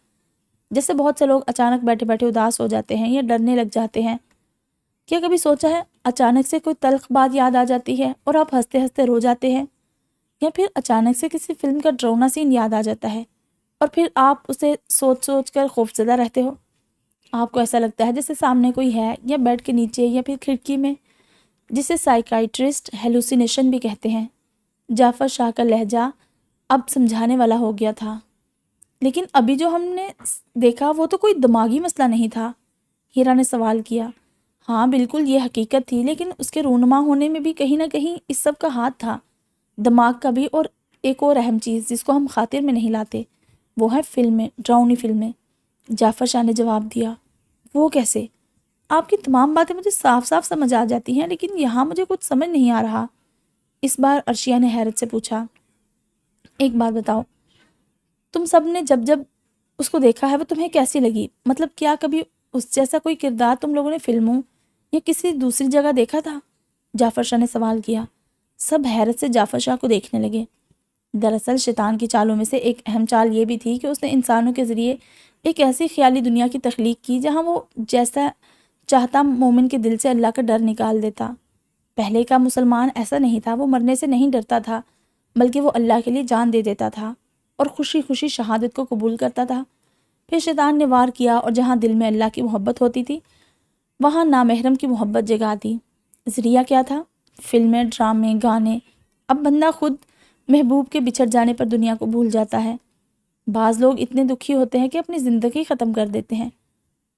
S1: جیسے بہت سے لوگ اچانک بیٹھے بیٹھے اداس ہو جاتے ہیں یا ڈرنے لگ جاتے ہیں۔ کیا کبھی سوچا ہے اچانک سے کوئی تلخ بات یاد آ جاتی ہے اور آپ ہنستے ہنستے رو جاتے ہیں، یا پھر اچانک سے کسی فلم کا ڈراؤنا سین یاد آ جاتا ہے اور پھر آپ اسے سوچ سوچ کر خوفزدہ رہتے ہو۔ آپ کو ایسا لگتا ہے جیسے سامنے کوئی ہے، یا بیڈ کے نیچے، یا پھر کھڑکی میں، جسے سائیکائٹرسٹ ہیلوسینیشن بھی کہتے ہیں۔ جعفر شاہ کا لہجہ اب سمجھانے والا ہو گیا تھا۔ لیکن ابھی جو ہم نے دیکھا وہ تو کوئی دماغی مسئلہ نہیں تھا، ہیرا نے سوال کیا۔ ہاں بالکل یہ حقیقت تھی، لیکن اس کے رونما ہونے میں بھی کہیں نہ کہیں اس سب کا ہاتھ تھا، دماغ کا بھی، اور ایک اور اہم چیز جس کو ہم خاطر میں نہیں لاتے، وہ ہے فلمیں، ڈراؤنی فلمیں۔ جعفر شاہ نے جواب دیا۔ وہ کیسے؟ آپ کی تمام باتیں مجھے صاف صاف سمجھ آ جاتی ہیں، لیکن یہاں مجھے کچھ سمجھ نہیں آ رہا۔ اس بار عرشیہ نے حیرت سے پوچھا۔ ایک بات بتاؤ، تم سب نے جب جب اس کو دیکھا ہے وہ تمہیں کیسی لگی؟ مطلب کیا کبھی اس جیسا کوئی کردار تم لوگوں نے فلموں یا کسی دوسری جگہ دیکھا تھا؟ جعفر شاہ نے سوال کیا۔ سب حیرت سے جعفر شاہ کو دیکھنے لگے۔ دراصل شیطان کی چالوں میں سے ایک اہم چال یہ بھی تھی کہ اس نے انسانوں کے ذریعے ایک ایسی خیالی دنیا کی تخلیق کی جہاں وہ جیسا چاہتا مومن کے دل سے اللہ کا ڈر نکال دیتا۔ پہلے کا مسلمان ایسا نہیں تھا، وہ مرنے سے نہیں ڈرتا تھا، بلکہ وہ اللہ کے لیے جان دے دیتا تھا اور خوشی خوشی شہادت کو قبول کرتا تھا۔ پھر شیطان نے وار کیا، اور جہاں دل میں اللہ کی محبت ہوتی تھی وہاں نامحرم کی محبت جگا دی۔ ذریعہ کیا تھا؟ فلمیں، ڈرامے، گانے۔ اب بندہ خود محبوب کے بچھڑ جانے پر دنیا کو بھول جاتا ہے۔ بعض لوگ اتنے دکھی ہوتے ہیں کہ اپنی زندگی ختم کر دیتے ہیں۔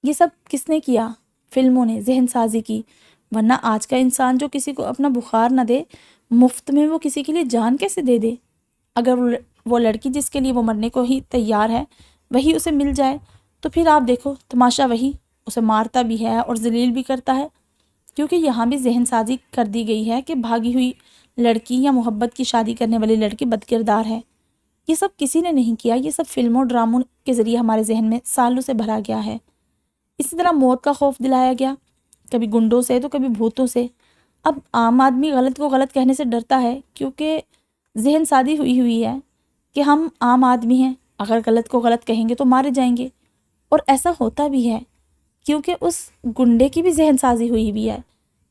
S1: یہ سب کس نے کیا؟ فلموں نے ذہن سازی کی، ورنہ آج کا انسان جو کسی کو اپنا بخار نہ دے، مفت میں وہ کسی کے لیے جان کیسے دے دے؟ اگر وہ لڑکی جس کے لیے وہ مرنے کو ہی تیار ہے وہی اسے مل جائے تو پھر آپ دیکھو تماشا، وہی اسے مارتا بھی ہے اور ذلیل بھی کرتا ہے، کیونکہ یہاں بھی ذہن سازی کر دی گئی ہے کہ بھاگی ہوئی لڑکی یا محبت کی شادی کرنے والی لڑکی بد کردار ہے۔ یہ سب کسی نے نہیں کیا، یہ سب فلموں ڈراموں کے ذریعے ہمارے ذہن میں سالوں سے بھرا گیا ہے۔ اسی طرح موت کا خوف دلایا گیا، کبھی گنڈوں سے تو کبھی بھوتوں سے۔ اب عام آدمی غلط کو غلط کہنے سے ڈرتا ہے، کیونکہ ذہن سازی ہوئی ہے کہ ہم عام آدمی ہیں، اگر غلط کو غلط کہیں گے تو مارے جائیں گے، اور ایسا ہوتا بھی ہے، کیونکہ اس گنڈے کی بھی ذہن سازی ہوئی ہے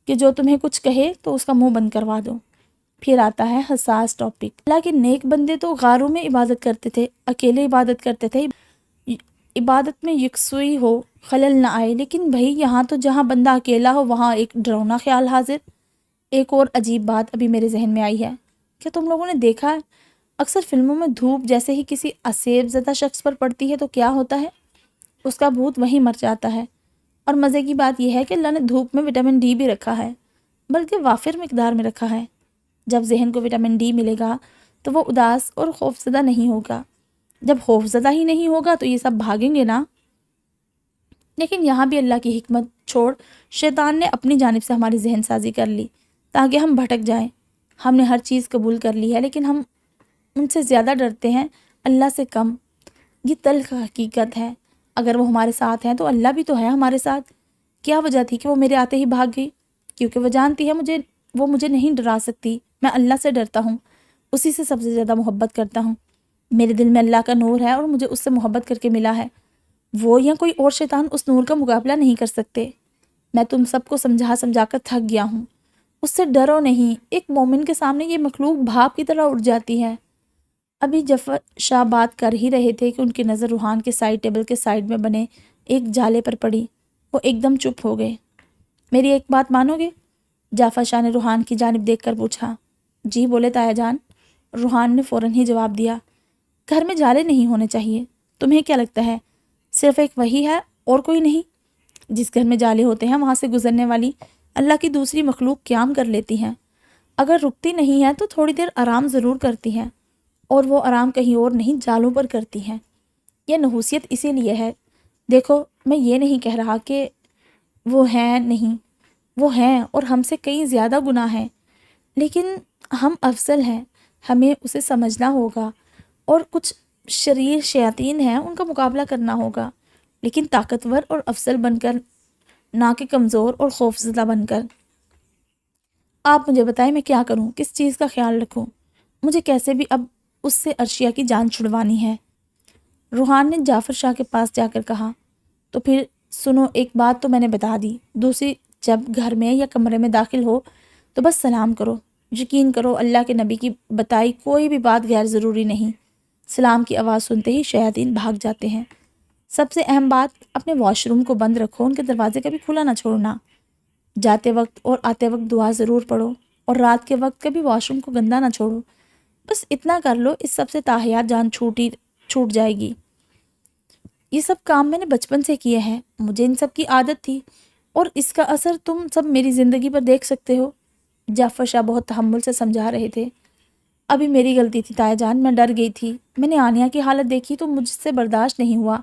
S1: کہ جو تمہیں کچھ کہے تو اس کا منہ بند کروا دو۔ پھر آتا ہے حساس ٹاپک۔ اللہ کے نیک بندے تو غاروں میں عبادت کرتے تھے، اکیلے عبادت کرتے تھے، عبادت میں یکسوئی ہو، خلل نہ آئے، لیکن بھئی یہاں تو جہاں بندہ اکیلا ہو وہاں ایک ڈراؤنا خیال حاضر۔ ایک اور عجیب بات ابھی میرے ذہن میں آئی ہے، کیا تم لوگوں نے دیکھا ہے اکثر فلموں میں دھوپ جیسے ہی کسی اسیب زدہ شخص پر پڑتی ہے تو کیا ہوتا ہے؟ اس کا بھوت وہیں مر جاتا ہے۔ اور مزے کی بات یہ ہے کہ اللہ نے دھوپ میں وٹامن ڈی بھی رکھا ہے، بلکہ وافر مقدار میں رکھا ہے۔ جب ذہن کو وٹامن ڈی ملے گا تو وہ اداس اور خوفزدہ نہیں ہوگا، جب خوفزدہ ہی نہیں ہوگا تو یہ سب بھاگیں گے نا۔ لیکن یہاں بھی اللہ کی حکمت چھوڑ شیطان نے اپنی جانب سے ہماری ذہن سازی کر لی تاکہ ہم بھٹک جائیں۔ ہم نے ہر چیز قبول کر لی ہے، لیکن ہم ان سے زیادہ ڈرتے ہیں، اللہ سے کم۔ یہ تلخ حقیقت ہے۔ اگر وہ ہمارے ساتھ ہیں تو اللہ بھی تو ہے ہمارے ساتھ۔ کیا وجہ تھی کہ وہ میرے آتے ہی بھاگ گئی؟ کیونکہ وہ جانتی ہے وہ مجھے نہیں ڈرا سکتی، میں اللہ سے ڈرتا ہوں، اسی سے سب سے زیادہ محبت کرتا ہوں۔ میرے دل میں اللہ کا نور ہے اور مجھے اس سے محبت کر کے ملا ہے، وہ یا کوئی اور شیطان اس نور کا مقابلہ نہیں کر سکتے۔ میں تم سب کو سمجھا کر تھک گیا ہوں، اس سے ڈرو نہیں۔ ایک مومن کے سامنے یہ مخلوق بھاپ کی طرح اٹھ جاتی ہے۔ ابھی جعفر شاہ بات کر ہی رہے تھے کہ ان کی نظر روحان کے سائڈ ٹیبل کے سائڈ میں بنے ایک جالے پر پڑی۔ وہ ایک دم چپ ہو گئے۔ میری ایک بات مانو گے؟ جعفر شاہ نے روحان کی جانب دیکھ کر پوچھا۔ جی بولے تایا جان۔ روحان نے فوراً ہی جواب دیا، گھر میں جالے نہیں ہونے چاہیے۔ تمہیں کیا لگتا ہے صرف ایک وہی ہے اور کوئی نہیں؟ جس گھر میں جالے ہوتے ہیں وہاں سے گزرنے والی اللہ کی دوسری مخلوق قیام کر لیتی ہیں، اگر رکتی نہیں ہے تو تھوڑی دیر آرام ضرور کرتی ہیں، اور وہ آرام کہیں اور نہیں جالوں پر کرتی ہیں۔ یہ نحوسیت اسی لیے ہے۔ دیکھو میں یہ نہیں کہہ رہا کہ وہ ہیں نہیں، وہ ہیں اور ہم سے کئی زیادہ گناہ ہیں، لیکن ہم افضل ہیں، ہمیں اسے سمجھنا ہوگا، اور کچھ شریر شیاطین ہیں ان کا مقابلہ کرنا ہوگا، لیکن طاقتور اور افضل بن کر، نہ کہ کمزور اور خوفزدہ بن کر۔ آپ مجھے بتائیں میں کیا کروں، کس چیز کا خیال رکھوں؟ مجھے کیسے بھی اب اس سے عرشیہ کی جان چھڑوانی ہے۔ روحان نے جعفر شاہ کے پاس جا کر کہا، تو پھر سنو، ایک بات تو میں نے بتا دی، دوسری جب گھر میں یا کمرے میں داخل ہو تو بس سلام کرو۔ یقین کرو اللہ کے نبی کی بتائی کوئی بھی بات غیر ضروری نہیں، سلام کی آواز سنتے ہی شیاطین بھاگ جاتے ہیں۔ سب سے اہم بات، اپنے واش روم کو بند رکھو، ان کے دروازے کبھی کھلا نہ چھوڑنا۔ جاتے وقت اور آتے وقت دعا ضرور پڑھو، اور رات کے وقت کبھی واش روم کو گندا نہ چھوڑو۔ بس اتنا کر لو، اس سب سے تاحیات جان چھوٹ جائے گی۔ یہ سب کام میں نے بچپن سے کیے ہیں، مجھے ان سب کی عادت تھی، اور اس کا اثر تم سب میری زندگی پر دیکھ سکتے ہو۔ جعفر شاہ بہت تحمل سے سمجھا رہے تھے۔ ابھی میری غلطی تھی تایا جان، میں ڈر گئی تھی، میں نے آنیہ کی حالت دیکھی تو مجھ سے برداشت نہیں ہوا،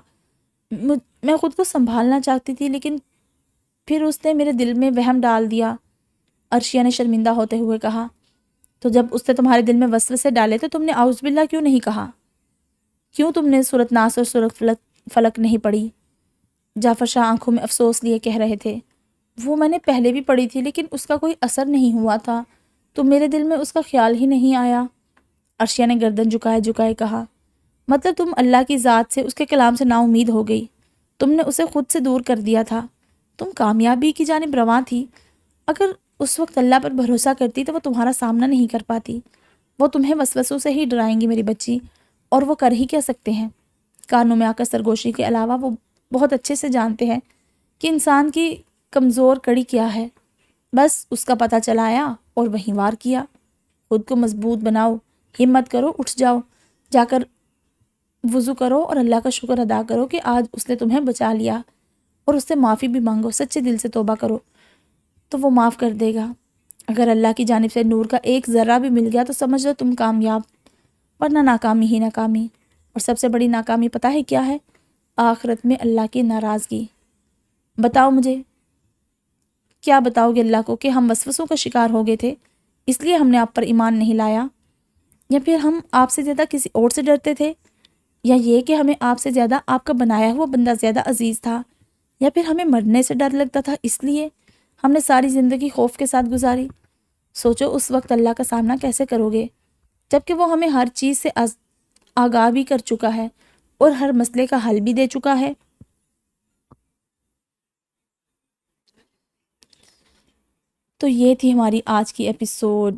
S1: میں خود کو سنبھالنا چاہتی تھی، لیکن پھر اس نے میرے دل میں وہم ڈال دیا۔ عرشیہ نے شرمندہ ہوتے ہوئے کہا، تو جب اس نے تمہارے دل میں وسوسے ڈالے تو تم نے اعوذ باللہ کیوں نہیں کہا؟ کیوں تم نے سورۃ ناس اور سورۃ فلق نہیں پڑھی؟ جعفر شاہ آنکھوں میں افسوس لیے کہہ رہے تھے، وہ میں نے پہلے بھی پڑھی تھی، لیکن اس کا کوئی اثر نہیں ہوا تھا، تو میرے دل میں اس کا خیال ہی نہیں آیا۔ عرشیہ نے گردن جھکائے کہا، مطلب تم اللہ کی ذات سے، اس کے کلام سے نا امید ہو گئی، تم نے اسے خود سے دور کر دیا تھا، تم کامیابی کی جانب رواں تھی۔ اگر اس وقت اللہ پر بھروسہ کرتی تو وہ تمہارا سامنا نہیں کر پاتی، وہ تمہیں وسوسوں سے ہی ڈرائیں گی میری بچی، اور وہ کر ہی کیا سکتے ہیں؟ کانوں میں آ کر سرگوشی کے علاوہ وہ بہت اچھے سے جانتے ہیں کہ انسان کی کمزور کڑی کیا ہے، بس اس کا پتہ چلایا اور وہیں وار کیا۔ خود کو مضبوط بناؤ، ہمت کرو، اٹھ جاؤ، جا کر وضو کرو اور اللہ کا شکر ادا کرو کہ آج اس نے تمہیں بچا لیا، اور اس سے معافی بھی مانگو، سچے دل سے توبہ کرو تو وہ معاف کر دے گا۔ اگر اللہ کی جانب سے نور کا ایک ذرہ بھی مل گیا تو سمجھ لو تم کامیاب، ورنہ ناکامی ہی ناکامی۔ اور سب سے بڑی ناکامی پتہ ہے کیا ہے؟ آخرت میں اللہ کی ناراضگی۔ بتاؤ مجھے، کیا بتاؤ گے اللہ کو کہ ہم وسوسوں کا شکار ہو گئے تھے اس لیے ہم نے آپ پر ایمان نہیں لایا، یا پھر ہم آپ سے زیادہ کسی اور سے ڈرتے تھے، یا یہ کہ ہمیں آپ سے زیادہ آپ کا بنایا ہوا بندہ زیادہ عزیز تھا، یا پھر ہمیں مرنے سے ڈر لگتا تھا اس لیے ہم نے ساری زندگی خوف کے ساتھ گزاری۔ سوچو اس وقت اللہ کا سامنا کیسے کرو گے، جبکہ وہ ہمیں ہر چیز سے آگاہ بھی کر چکا ہے اور ہر مسئلے کا حل بھی دے چکا ہے۔ تو یہ تھی ہماری آج کی ایپیسوڈ،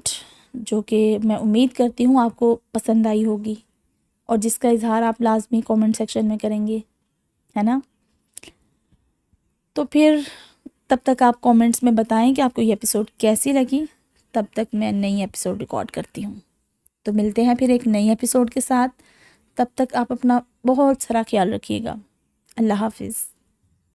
S1: جو کہ میں امید کرتی ہوں آپ کو پسند آئی ہوگی، اور جس کا اظہار آپ لازمی کومنٹ سیکشن میں کریں گے، ہے نا؟ تو پھر تب تک آپ کومنٹس میں بتائیں کہ آپ کو یہ ایپیسوڈ کیسی لگی، تب تک میں نئی ایپیسوڈ ریکارڈ کرتی ہوں۔ تو ملتے ہیں پھر ایک نئی ایپیسوڈ کے ساتھ، تب تک آپ اپنا بہت سارا خیال رکھیے گا۔ اللہ حافظ۔